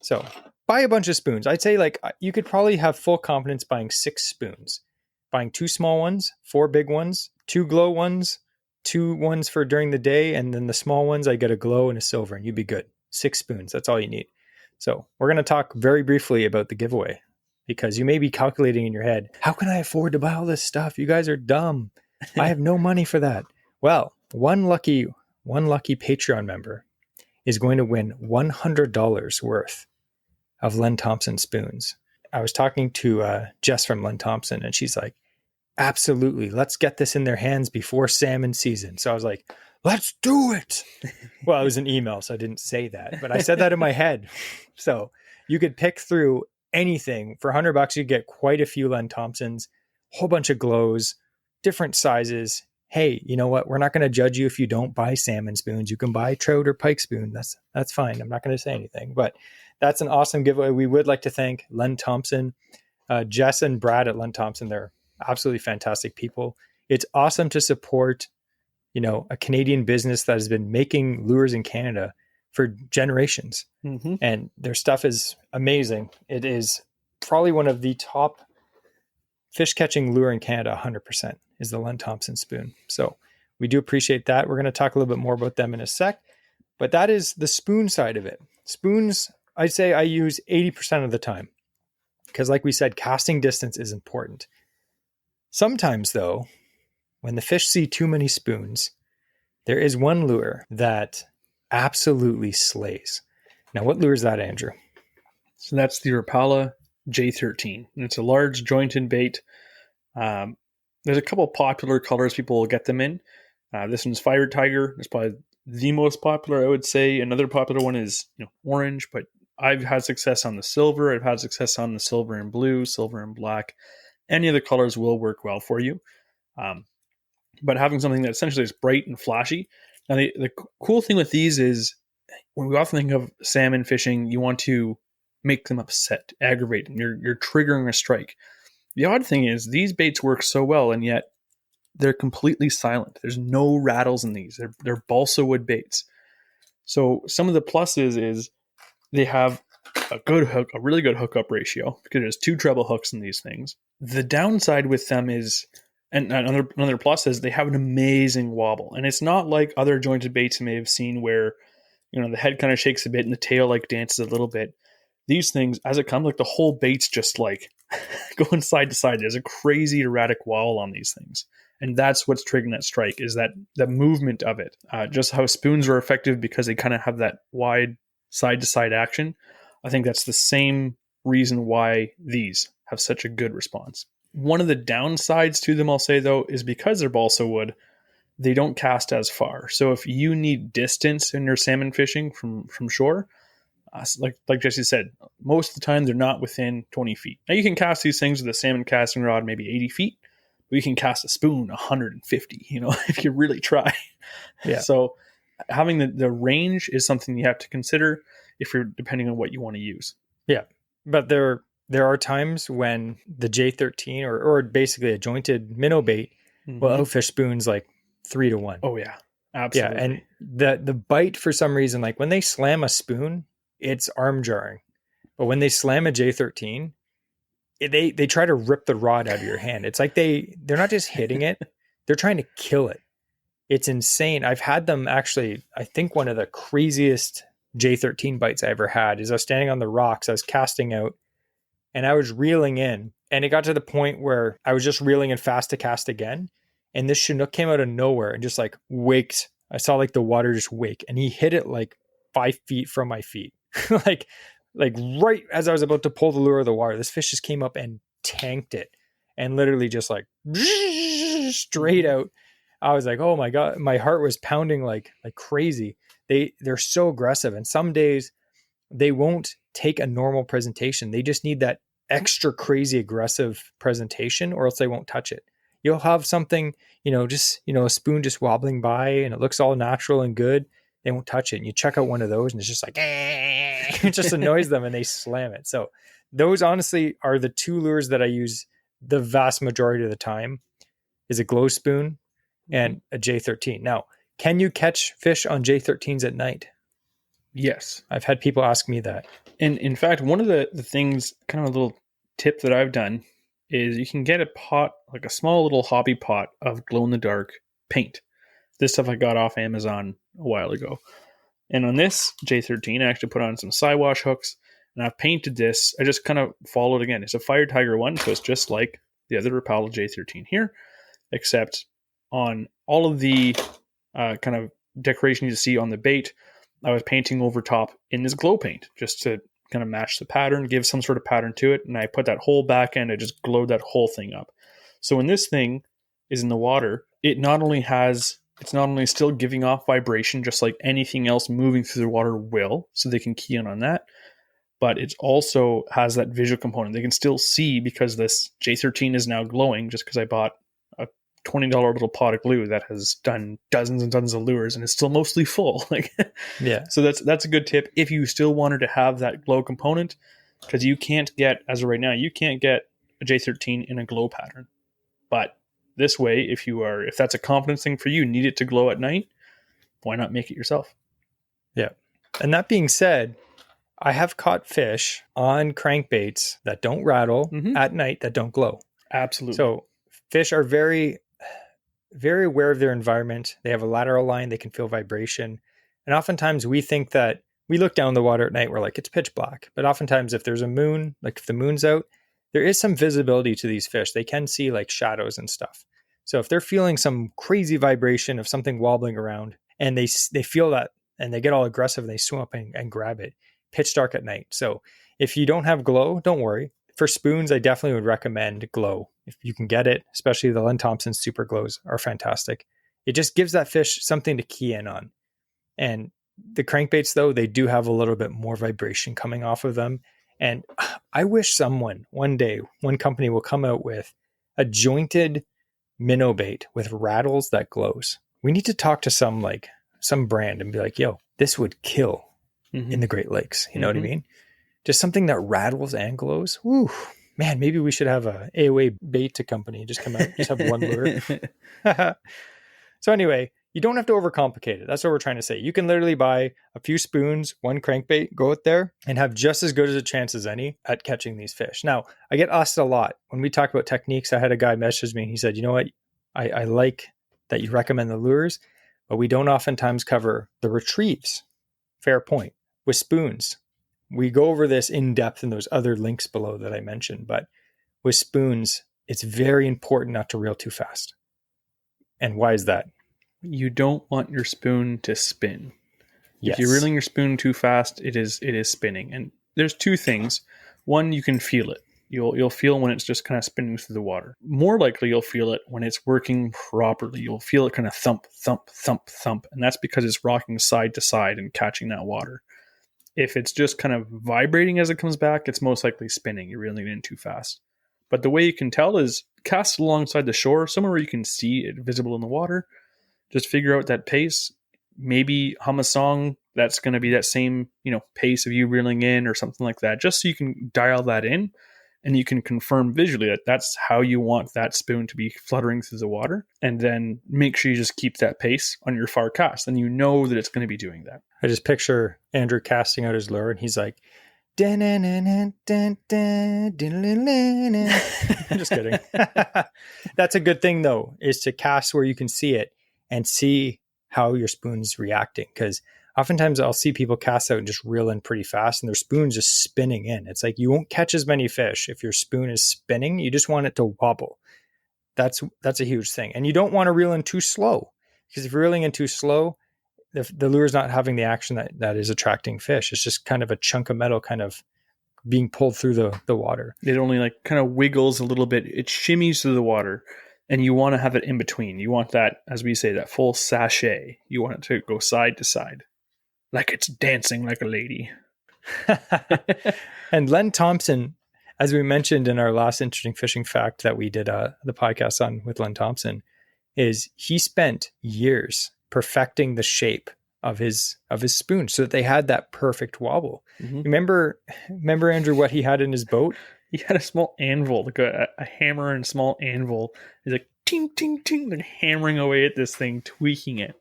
So buy a bunch of spoons. I'd say like you could probably have full confidence buying 6 spoons. Buying 2 small ones, 4 big ones, 2 glow ones, 2 ones for during the day, and then the small ones, I get a glow and a silver, and you'd be good. 6 spoons, that's all you need. So we're going to talk very briefly about the giveaway, because you may be calculating in your head, how can I afford to buy all this stuff? You guys are dumb. I have no money for that. Well, one lucky Patreon member is going to win $100 worth of Len Thompson spoons. I was talking to Jess from Len Thompson, and she's like, absolutely, let's get this in their hands before salmon season. So I was like, let's do it. Well, it was an email, so I didn't say that, but I said that in my head. So you could pick through anything. For $100, you get quite a few Len Thompsons, whole bunch of glows, different sizes. Hey, you know what? We're not going to judge you if you don't buy salmon spoons. You can buy trout or pike spoon. That's fine. I'm not going to say anything, but that's an awesome giveaway. We would like to thank Len Thompson, Jess and Brad at Len Thompson. They're absolutely fantastic people. It's awesome to support, a Canadian business that has been making lures in Canada for generations. And their stuff is amazing. It is probably one of the top fish catching lure in Canada, 100%, is the Len Thompson spoon. So we do appreciate that. We're going to talk a little bit more about them in a sec, but that is the spoon side of it. Spoons, I'd say I use 80% of the time because, like we said, casting distance is important. Sometimes, though, when the fish see too many spoons, there is one lure that absolutely slays. Now, what lure is that, Andrew? So that's the Rapala J13. And it's a large jointed bait. There's a couple popular colors people will get them in. This one's Fire Tiger. It's probably the most popular, I would say. Another popular one is orange, but I've had success on the silver. I've had success on the silver and blue, silver and black. Any of the colors will work well for you. But having something that essentially is bright and flashy. Now, the cool thing with these is when we often think of salmon fishing, you want to make them upset, aggravate them. You're triggering a strike. The odd thing is these baits work so well, and yet they're completely silent. There's no rattles in these. They're balsa wood baits. So some of the pluses is they have a good hook, a really good hookup ratio, because there's 2 treble hooks in these things. The downside with them is, and another plus is, they have an amazing wobble. And it's not like other jointed baits you may have seen where, the head kind of shakes a bit and the tail like dances a little bit. These things, as it comes, like the whole bait's just like going side to side. There's a crazy erratic wobble on these things. And that's what's triggering that strike, is that the movement of it. Just how spoons are effective because they kind of have that wide side to side action. I think that's the same reason why these have such a good response. One of the downsides to them, I'll say though, is because they're balsa wood, they don't cast as far. So if you need distance in your salmon fishing from shore, like Jesse said, most of the time they're not within 20 feet. Now you can cast these things with a salmon casting rod maybe 80 feet, but you can cast a spoon 150, if you really try. Yeah. So having the range is something you have to consider if you're depending on what you want to use. Yeah. But there are times when the J13 or basically a jointed minnow bait will outfish spoons like 3-1. Oh yeah, absolutely. Yeah, and the bite, for some reason, like when they slam a spoon, it's arm jarring. But when they slam a J13, they try to rip the rod out of your hand. It's like they're not just hitting it, they're trying to kill it. It's insane. I've had them actually, I think one of the craziest J13 bites I ever had is I was standing on the rocks, I was casting out, and I was reeling in. And it got to the point where I was just reeling in fast to cast again. And this Chinook came out of nowhere and just like waked. I saw like the water just wake, and he hit it like 5 feet from my feet. like right as I was about to pull the lure of the water, this fish just came up and tanked it and literally just like straight out. I was like, oh my God, my heart was pounding like crazy. They're so aggressive. And some days they won't take a normal presentation. They just need that extra crazy aggressive presentation, or else they won't touch it. You'll have something, a spoon just wobbling by and it looks all natural and good. They won't touch it. And you check out one of those and it's just like, it just annoys them and they slam it. So those honestly are the 2 lures that I use the vast majority of the time, is a glow spoon and a J13. Now, can you catch fish on J13s at night? Yes. I've had people ask me that. And in fact, one of the things, kind of a little tip that I've done, is you can get a pot, like a small little hobby pot of glow-in-the-dark paint. This stuff I got off Amazon a while ago. And on this J13, I actually put on some Siwash hooks, and I've painted this. I just kind of followed again. It's a Fire Tiger one, so it's just like the other Rapala J13 here, except on all of the kind of decoration you see on the bait, I was painting over top in this glow paint just to kind of match the pattern, give some sort of pattern to it. And I put that whole back end, I just glowed that whole thing up. So when this thing is in the water, it's not only still giving off vibration, just like anything else moving through the water will, so they can key in on that, but it also has that visual component. They can still see, because this J13 is now glowing, just because I bought a $20 little pot of glue that has done dozens and dozens of lures and is still mostly full. Yeah. So that's a good tip if you still wanted to have that glow component, because you can't get, as of right now, you can't get a J13 in a glow pattern. But this way, if that's a confidence thing for you, need it to glow at night, why not make it yourself? Yeah. And that being said, I have caught fish on crankbaits that don't rattle at night, that don't glow. Absolutely. So fish are very, very aware of their environment. They have a lateral line. They can feel vibration. And oftentimes we think that we look down the water at night, we're like, it's pitch black. But oftentimes if there's a moon, like if the moon's out, there is some visibility to these fish. They can see like shadows and stuff. So if they're feeling some crazy vibration of something wobbling around, and they feel that and they get all aggressive and they swim up and grab it, pitch dark at night. So if you don't have glow, don't worry. For spoons, I definitely would recommend glow. If you can get it, especially the Len Thompson super glows are fantastic. It just gives that fish something to key in on. And the crankbaits, though, they do have a little bit more vibration coming off of them. And I wish one day, one company will come out with a jointed minnow bait with rattles that glows. We need to talk to some brand and be like, yo, this would kill in the Great Lakes. You know what I mean? Just something that rattles and glows. Woo, man, maybe we should have a AOA bait company just come out, just have one lure. So anyway, You don't have to overcomplicate it. That's what we're trying to say. You can literally buy a few spoons, one crankbait, go out there and have just as good as a chance as any at catching these fish. Now, I get asked a lot when we talk about techniques. I had a guy message me and he said, you know what? I like that you recommend the lures, but we don't oftentimes cover the retrieves. Fair point. With spoons, we go over this in depth in those other links below that I mentioned, but with spoons, it's very important not to reel too fast. And why is that? You don't want your spoon to spin. Yes. If you're reeling your spoon too fast, it is spinning. And there's two things. One, you can feel it. You'll feel when it's just kind of spinning through the water. More likely, you'll feel it when it's working properly. You'll feel it kind of thump, thump, thump, thump. And that's because it's rocking side to side and catching that water. If it's just kind of vibrating as it comes back, it's most likely spinning. You're reeling it in too fast. But the way you can tell is cast alongside the shore, somewhere where you can see it visible in the water. Just figure out that pace. Maybe hum a song that's going to be that same, pace of you reeling in or something like that, just so you can dial that in and you can confirm visually that that's how you want that spoon to be fluttering through the water. And then make sure you just keep that pace on your far cast. And you know that it's going to be doing that. I just picture Andrew casting out his lure and he's like, I'm just kidding. That's a good thing though, is to cast where you can see it and see how your spoon's reacting. Because oftentimes I'll see people cast out and just reel in pretty fast and their spoon's just spinning in. It's like you won't catch as many fish if your spoon is spinning. You just want it to wobble. That's a huge thing. And you don't want to reel in too slow, because if you're reeling in too slow, the lure is not having the action that is attracting fish. It's just kind of a chunk of metal kind of being pulled through the water. It only kind of wiggles a little bit. It shimmies through the water. And you want to have it in between. You want that, as we say, that full sachet. You want it to go side to side. Like it's dancing like a lady. And Len Thompson, as we mentioned in our last interesting fishing fact that we did the podcast on with Len Thompson, is he spent years perfecting the shape of his spoon so that they had that perfect wobble. Mm-hmm. Remember Andrew, what he had in his boat? He had a small anvil, like a hammer and a small anvil. He's like, ting, ting, ting, like hammering away at this thing, tweaking it.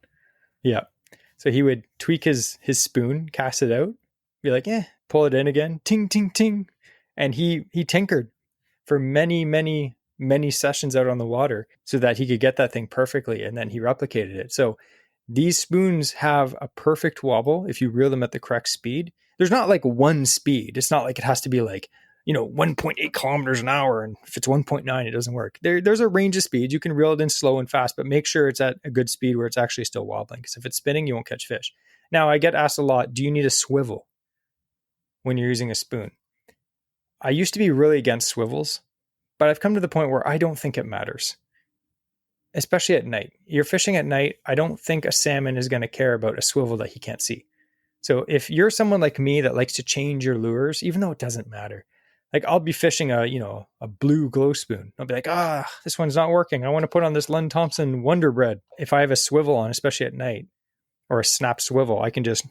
Yeah. So he would tweak his spoon, cast it out, be like, pull it in again, ting, ting, ting. And he tinkered for many, many, many sessions out on the water so that he could get that thing perfectly. And then he replicated it. So these spoons have a perfect wobble if you reel them at the correct speed. There's not like one speed. It's not like it has to be like, 1.8 kilometers an hour. And if it's 1.9, it doesn't work. There's a range of speeds. You can reel it in slow and fast, but make sure it's at a good speed where it's actually still wobbling. Because if it's spinning, you won't catch fish. Now, I get asked a lot, do you need a swivel when you're using a spoon? I used to be really against swivels, but I've come to the point where I don't think it matters. Especially at night. You're fishing at night. I don't think a salmon is going to care about a swivel that he can't see. So if you're someone like me that likes to change your lures, even though it doesn't matter, like I'll be fishing a blue glow spoon. I'll be like, this one's not working. I want to put on this Len Thompson Wonder Bread. If I have a swivel on, especially at night, or a snap swivel, I can just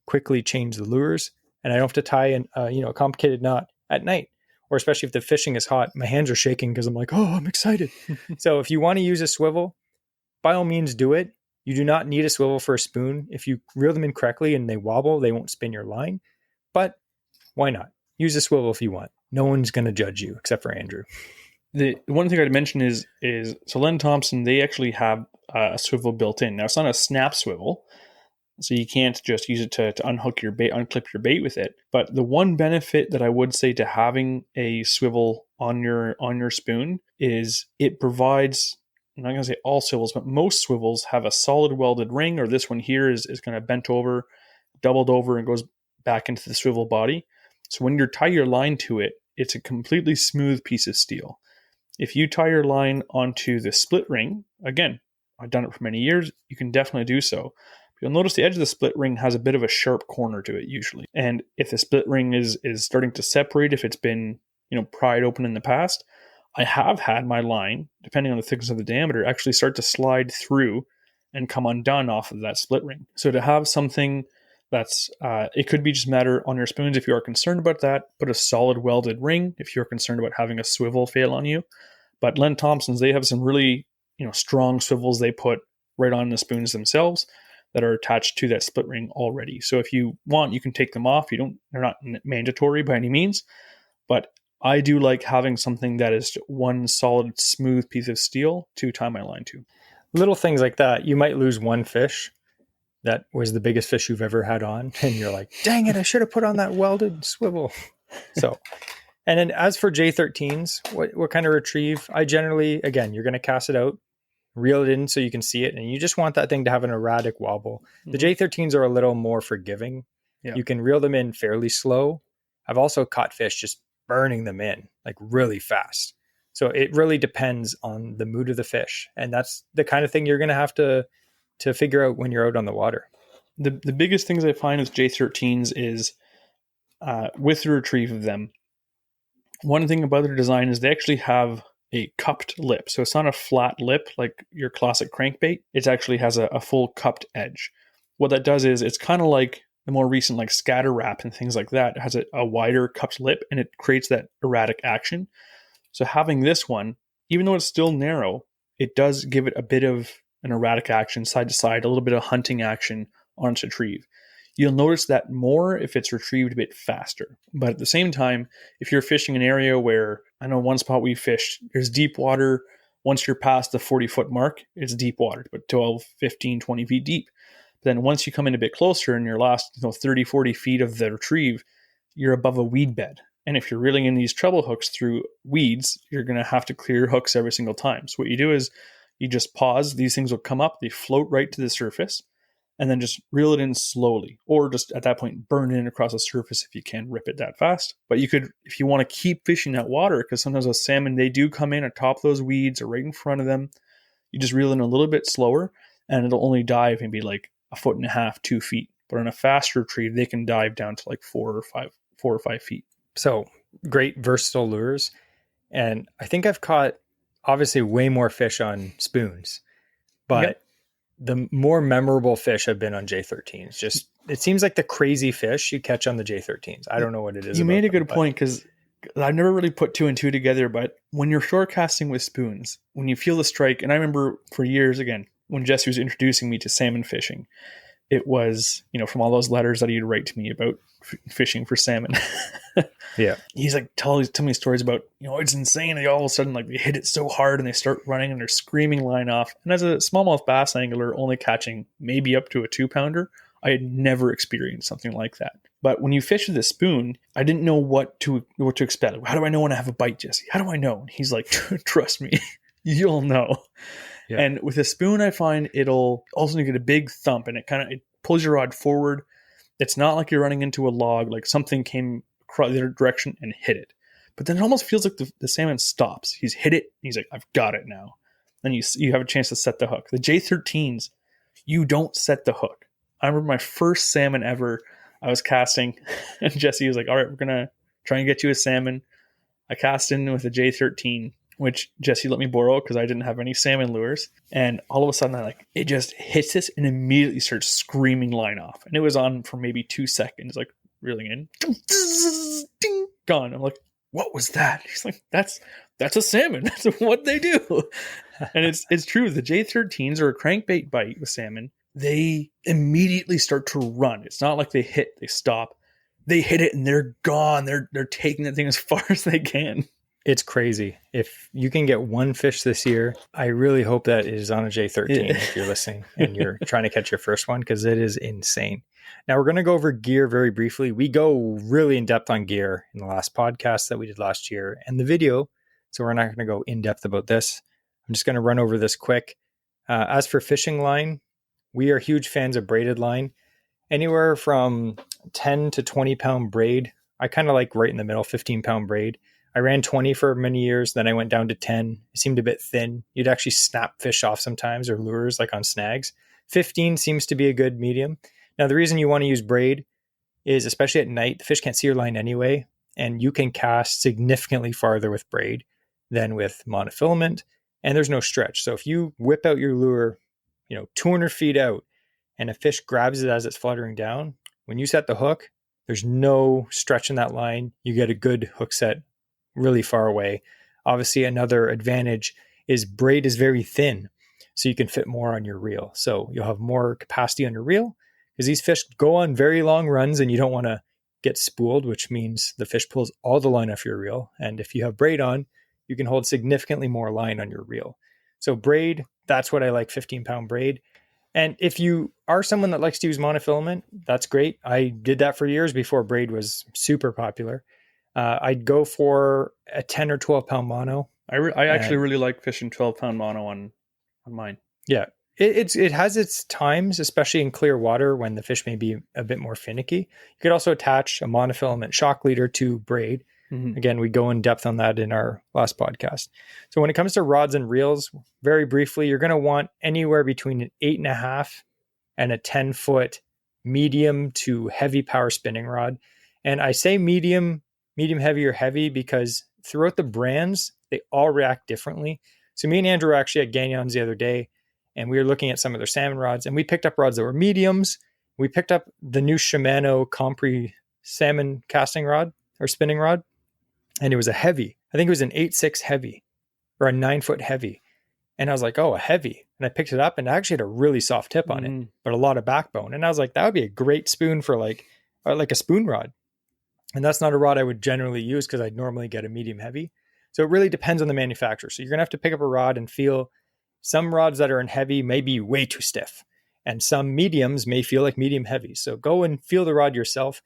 quickly change the lures and I don't have to tie a complicated knot at night. Or especially if the fishing is hot, my hands are shaking because I'm like, I'm excited. So if you want to use a swivel, by all means do it. You do not need a swivel for a spoon. If you reel them in correctly and they wobble, they won't spin your line. But why not? Use a swivel if you want. No one's going to judge you except for Andrew. The one thing I'd mention is so Len Thompson, they actually have a swivel built in. Now it's not a snap swivel, so you can't just use it to unhook your bait, unclip your bait with it. But the one benefit that I would say to having a swivel on your spoon is it provides, I'm not going to say all swivels, but most swivels have a solid welded ring, or this one here is kind of bent over, doubled over, and goes back into the swivel body. So when you tie your line to it, it's a completely smooth piece of steel. If you tie your line onto the split ring, again, I've done it for many years, you can definitely do so. You'll notice the edge of the split ring has a bit of a sharp corner to it usually. And if the split ring is starting to separate, if it's been, pried open in the past, I have had my line, depending on the thickness of the diameter, actually start to slide through and come undone off of that split ring. So to have something that's, it could be just a matter on your spoons. If you are concerned about that, put a solid welded ring. If you're concerned about having a swivel fail on you. But Len Thompson's, they have some really, strong swivels they put right on the spoons themselves that are attached to that split ring already. So if you want, you can take them off. They're not mandatory by any means, but I do like having something that is one solid, smooth piece of steel to tie my line to. Little things like that. You might lose one fish that was the biggest fish you've ever had on, and you're like, dang it, I should have put on that welded swivel. So, and then as for J13s, what kind of retrieve? I generally, again, you're going to cast it out, reel it in so you can see it, and you just want that thing to have an erratic wobble. The J13s are a little more forgiving. Yeah. You can reel them in fairly slow. I've also caught fish just burning them in like really fast. So it really depends on the mood of the fish, and that's the kind of thing you're going to have to figure out when you're out on the water. The biggest things I find with J13s is with the retrieve of them. One thing about their design is they actually have a cupped lip. So it's not a flat lip like your classic crankbait. It actually has a full cupped edge. What that does is it's kind of like the more recent like scatter wrap and things like that. It has a wider cupped lip and it creates that erratic action. So having this one, even though it's still narrow, it does give it a bit of an erratic action side to side, a little bit of hunting action on its retrieve. You'll notice that more if it's retrieved a bit faster. But at the same time, if you're fishing an area where, I know one spot we fished, there's deep water. Once you're past the 40-foot mark, it's deep water, but 12, 15, 20 feet deep. But then once you come in a bit closer in your last 30, 40 feet of the retrieve, you're above a weed bed. And if you're reeling in these treble hooks through weeds, you're going to have to clear your hooks every single time. So what you do is you just pause. These things will come up. They float right to the surface. And then just reel it in slowly, or just at that point, burn it in across the surface if you can rip it that fast. But you could, if you want to keep fishing that water, because sometimes those salmon, they do come in atop those weeds or right in front of them. You just reel in a little bit slower and it'll only dive maybe like 1.5 feet, 2 feet. But on a fast retrieve, they can dive down to like 4 or 5 feet. So great versatile lures. And I think I've caught obviously way more fish on spoons, but the more memorable fish have been on J13s. Just, it seems like the crazy fish you catch on the J13s. I don't know what it is. You made a good point, because I've never really put two and two together, but when you're shore casting with spoons, when you feel the strike, and I remember for years, again, when Jesse was introducing me to salmon fishing, it was, from all those letters that he'd write to me about fishing for salmon. Yeah. He's like, tell me stories about, it's insane. They all of a sudden, like, they hit it so hard and they start running and they're screaming line off. And as a smallmouth bass angler, only catching maybe up to a 2-pounder, I had never experienced something like that. But when you fish with a spoon, I didn't know what to expect. How do I know when I have a bite, Jesse? How do I know? And he's like, trust me, you'll know. Yeah. And with a spoon, I find it'll also get a big thump and it pulls your rod forward. It's not like you're running into a log, like something came across the other direction and hit it. But then it almost feels like the salmon stops. He's hit it. And he's like, I've got it now. Then you have a chance to set the hook. The J13s, you don't set the hook. I remember my first salmon ever. I was casting and Jesse was like, all right, we're going to try and get you a salmon. I cast in with a J13, which Jesse let me borrow because I didn't have any salmon lures. And all of a sudden, it just hits this and immediately starts screaming line off. And it was on for maybe 2 seconds, like reeling in, ding, gone. I'm like, what was that? He's like, that's a salmon. That's what they do. And it's true. The J13s are a crankbait bite with salmon. They immediately start to run. It's not like they stop. They hit it and they're gone. They're taking that thing as far as they can. It's crazy. If you can get one fish this year, I really hope that it is on a J13 if you're listening and you're trying to catch your first one, because it is insane. Now we're going to go over gear very briefly. We go really in depth on gear in the last podcast that we did last year and the video. So we're not going to go in depth about this. I'm just going to run over this quick. As for fishing line, we are huge fans of braided line. Anywhere from 10 to 20 pound braid. I kind of like right in the middle, 15 pound braid. I ran 20 for many years. Then I went down to 10. It seemed a bit thin. You'd actually snap fish off sometimes, or lures like on snags. 15 seems to be a good medium. Now, the reason you want to use braid is, especially at night, the fish can't see your line anyway, and you can cast significantly farther with braid than with monofilament, and there's no stretch. So if you whip out your lure, 200 feet out, and a fish grabs it as it's fluttering down, when you set the hook, there's no stretch in that line. You get a good hook set really far away. Obviously, another advantage is braid is very thin. so you can fit more on your reel. So you'll have more capacity on your reel because these fish go on very long runs and you don't want to get spooled, which means the fish pulls all the line off your reel. And if you have braid on, you can hold significantly more line on your reel. So braid, that's what I like, 15-pound braid. And if you are someone that likes to use monofilament, that's great. I did that for years before braid was super popular. I'd go for a 10 or 12-pound mono. I actually really like fishing 12-pound mono on mine. Yeah. It has its times, especially in clear water when the fish may be a bit more finicky. You could also attach a monofilament shock leader to braid. Mm-hmm. Again, we go in depth on that in our last podcast. So when it comes to rods and reels, very briefly, you're going to want anywhere between an 8.5 and a 10-foot medium to heavy power spinning rod. And I say medium heavy, or heavy because throughout the brands, they all react differently. So me and Andrew were actually at Gagnon's the other day, and we were looking at some of their salmon rods, and we picked up rods that were mediums. We picked up the new Shimano Compre salmon casting rod or spinning rod, and it was a heavy. I think it was an 8.6 heavy or a 9-foot heavy. And I was like, oh, a heavy. And I picked it up and it actually had a really soft tip on it, but a lot of backbone. And I was like, that would be a great spoon for like a spoon rod. And that's not a rod I would generally use because I'd normally get a medium heavy. So it really depends on the manufacturer. So you're going to have to pick up a rod and feel. Some rods that are in heavy may be way too stiff, and some mediums may feel like medium heavy. So go and feel the rod yourself.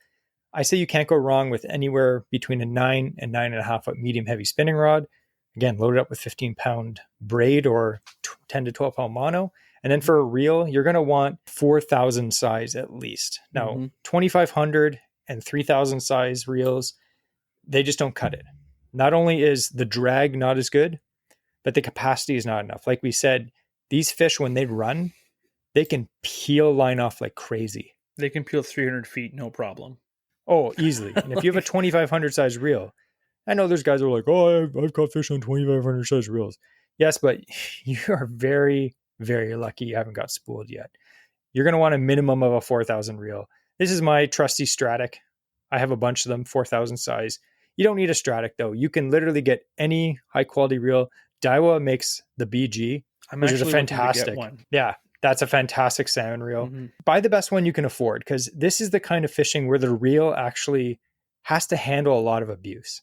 I say you can't go wrong with anywhere between a 9 and 9.5 foot medium heavy spinning rod. Again, load it up with 15-pound braid or 10 to 12-pound mono. And then for a reel, you're going to want 4,000 size at least. Now, 2,500 and 3,000 size reels, they just don't cut it. Not only is the drag not as good, but the capacity is not enough. Like we said, these fish, when they run, they can peel line off like crazy. They can peel 300 feet, no problem. Oh, easily. And if you have a 2,500 size reel, I know there's guys who are like, oh, I've caught fish on 2,500 size reels. Yes, but you are very, very lucky you haven't got spooled yet. You're going to want a minimum of a 4,000 reel. This is my trusty Stratic. I have a bunch of them, 4,000 size. You don't need a Stratic though. You can literally get any high quality reel. Daiwa makes the BG, which is a fantastic one. Yeah, that's a fantastic salmon reel. Buy the best one you can afford because this is the kind of fishing where the reel actually has to handle a lot of abuse.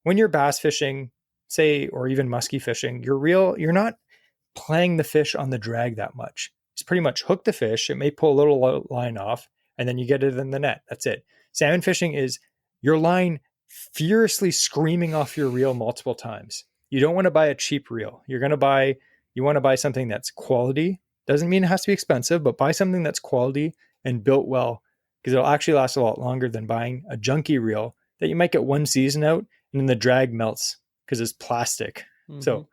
When you're bass fishing, say, or even muskie fishing, your reel, you're not playing the fish on the drag that much. It's pretty much hook the fish. It may pull a little line off and then you get it in the net. That's it. Salmon fishing is your line furiously screaming off your reel multiple times. You don't want to buy a cheap reel. You want to buy something that's quality. Doesn't mean it has to be expensive, but buy something that's quality and built well because it'll actually last a lot longer than buying a junky reel that you might get one season out and then the drag melts because it's plastic. So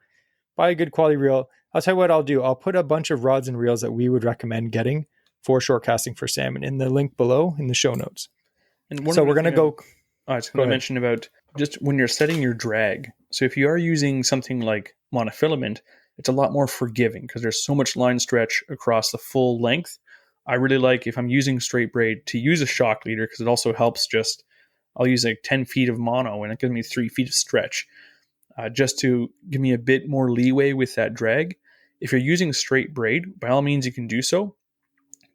buy a good quality reel. I'll tell you what I'll do. I'll put a bunch of rods and reels that we would recommend getting for shore casting for salmon in the link below in the show notes. And so we're going to go. I was going to mention about just when you're setting your drag. So if you are using something like monofilament, it's a lot more forgiving because there's so much line stretch across the full length. I really like, if I'm using straight braid, to use a shock leader because it also helps I'll use like 10 feet of mono and it gives me 3 feet of stretch just to give me a bit more leeway with that drag. If you're using straight braid, by all means you can do so.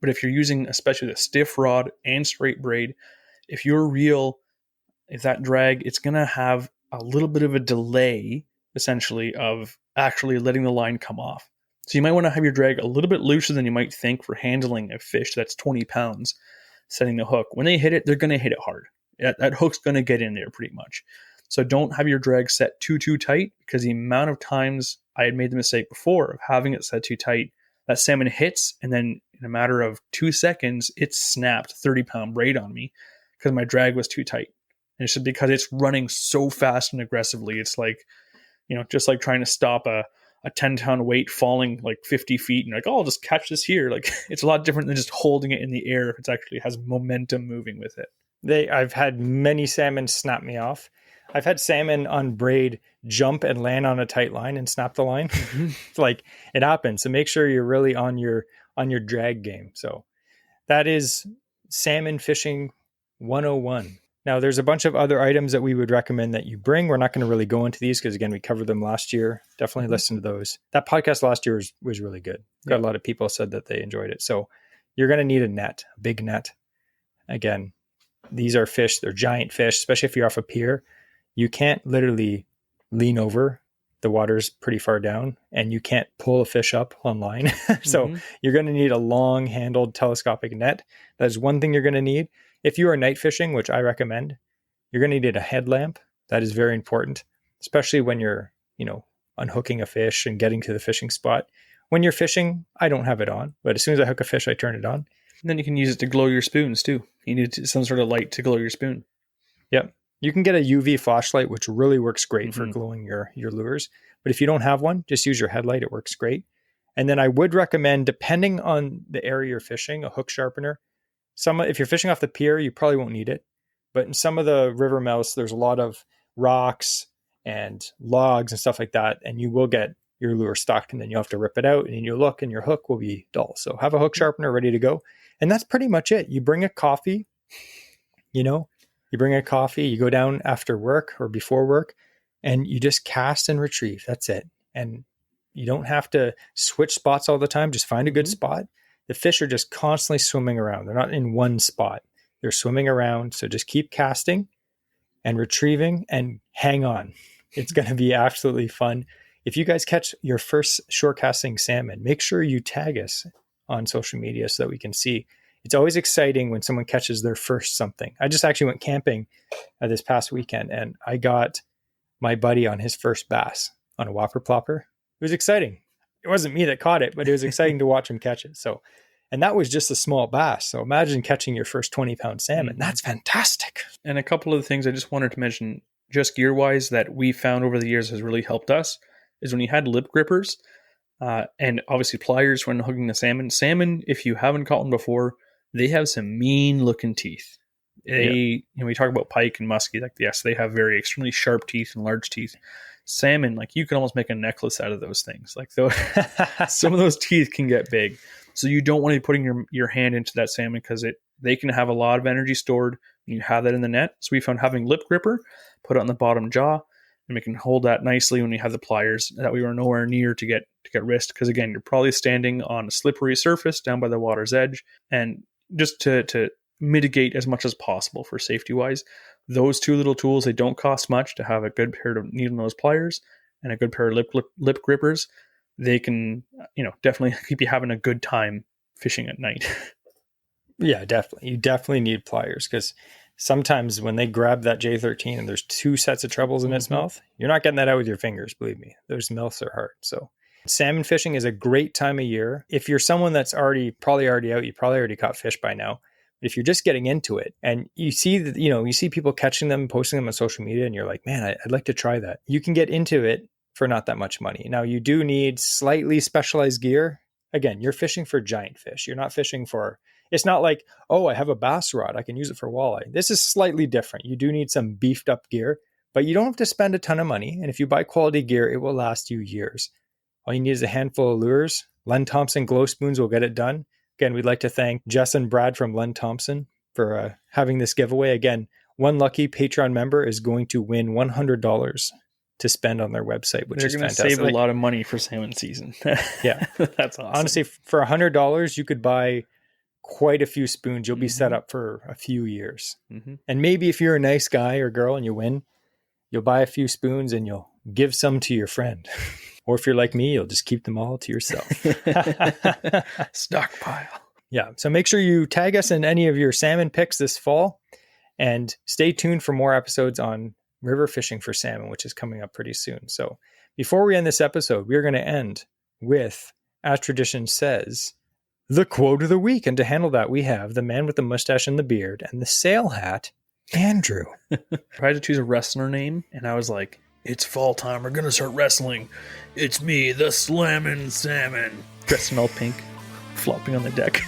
But if you're using especially the stiff rod and straight braid, if that drag, it's going to have a little bit of a delay, essentially, of actually letting the line come off. So you might want to have your drag a little bit looser than you might think for handling a fish that's 20 pounds, setting the hook. When they hit it, they're going to hit it hard. That hook's going to get in there pretty much. So don't have your drag set too tight because the amount of times I had made the mistake before of having it set too tight, that salmon hits and then in a matter of 2 seconds, it snapped 30-pound braid on me because my drag was too tight. And it's just because it's running so fast and aggressively. It's like, just like trying to stop a 10-ton weight falling like 50 feet and like, oh, I'll just catch this here. Like it's a lot different than just holding it in the air if it actually has momentum moving with it. I've had many salmon snap me off. I've had salmon on braid jump and land on a tight line and snap the line. Like it happens. So make sure you're really on your drag game. So that is salmon fishing 101. Now, there's a bunch of other items that we would recommend that you bring. We're not going to really go into these because, again, we covered them last year. Definitely listen to those. That podcast last year was really good. Got a lot of people said that they enjoyed it. So you're going to need a net, a big net. Again, these are fish. They're giant fish, especially if you're off a pier. You can't literally lean over. The water's pretty far down and you can't pull a fish up on line. So you're going to need a long handled telescopic net. That is one thing you're going to need. If you are night fishing, which I recommend, you're going to need a headlamp. That is very important, especially when you're, unhooking a fish and getting to the fishing spot. When you're fishing, I don't have it on, but as soon as I hook a fish, I turn it on. And then you can use it to glow your spoons too. You need some sort of light to glow your spoon. Yep. You can get a UV flashlight, which really works great for glowing your lures. But if you don't have one, just use your headlight. It works great. And then I would recommend, depending on the area you're fishing, a hook sharpener. If you're fishing off the pier, you probably won't need it. But in some of the river mouths, there's a lot of rocks and logs and stuff like that. And you will get your lure stuck and then you'll have to rip it out and you look and your hook will be dull. So have a hook sharpener ready to go. And that's pretty much it. You bring a coffee, you go down after work or before work and you just cast and retrieve. That's it. And you don't have to switch spots all the time. Just find a good spot. The fish are just constantly swimming around. They're not in one spot. They're swimming around. So just keep casting and retrieving and hang on. It's going to be absolutely fun. If you guys catch your first shore casting salmon, make sure you tag us on social media so that we can see. It's always exciting when someone catches their first something. I just actually went camping this past weekend and I got my buddy on his first bass on a whopper plopper. It was exciting. It wasn't me that caught it, but it was exciting to watch him catch it. So, and that was just a small bass. So imagine catching your first 20-pound salmon. That's fantastic. And a couple of the things I just wanted to mention, just gear-wise, that we found over the years has really helped us is when you had lip grippers and obviously pliers when hooking the salmon. Salmon, if you haven't caught them before, they have some mean-looking teeth. We talk about pike and muskie. Like, yes, they have very extremely sharp teeth and large teeth. Salmon, like you can almost make a necklace out of those things. Like some of those teeth can get big. So you don't want to be putting your hand into that salmon because they can have a lot of energy stored when you have that in the net. So we found having lip gripper, put it on the bottom jaw, and we can hold that nicely when we have the pliers that we were nowhere near to get wrist. Because again, you're probably standing on a slippery surface down by the water's edge. And just to mitigate as much as possible for safety wise, those two little tools, they don't cost much to have a good pair of needle nose pliers and a good pair of lip grippers. They can, definitely keep you having a good time fishing at night. Yeah, definitely. You definitely need pliers because sometimes when they grab that J13 and there's two sets of trebles in its mouth, you're not getting that out with your fingers, believe me. Those mouths are hard. So salmon fishing is a great time of year. If you're someone that's probably already out, you probably already caught fish by now. If you're just getting into it and you see that, you see people catching them, posting them on social media and you're like, man, I'd like to try that. You can get into it for not that much money. Now you do need slightly specialized gear. Again, you're fishing for giant fish. You're not fishing for, it's not like, oh, I have a bass rod, I can use it for walleye. This is slightly different. You do need some beefed up gear, but you don't have to spend a ton of money. And if you buy quality gear, it will last you years. All you need is a handful of lures. Len Thompson glow spoons will get it done. Again, we'd like to thank Jess and Brad from Len Thompson for having this giveaway. Again, one lucky Patreon member is going to win $100 to spend on their website, which is fantastic. They're going to save a lot of money for salmon season. Yeah. That's awesome. Honestly, for $100, you could buy quite a few spoons. You'll be set up for a few years. And maybe if you're a nice guy or girl and you win, you'll buy a few spoons and you'll give some to your friend. Or if you're like me, you'll just keep them all to yourself. Stockpile. Yeah. So make sure you tag us in any of your salmon picks this fall and stay tuned for more episodes on river fishing for salmon, which is coming up pretty soon. So before we end this episode, we're going to end with, as tradition says, the quote of the week. And to handle that, we have the man with the mustache and the beard and the sail hat, Andrew. I had to choose a wrestler name and I was like, it's fall time. We're going to start wrestling. It's me, the Slammin' Salmon. Dressed in all pink, flopping on the deck.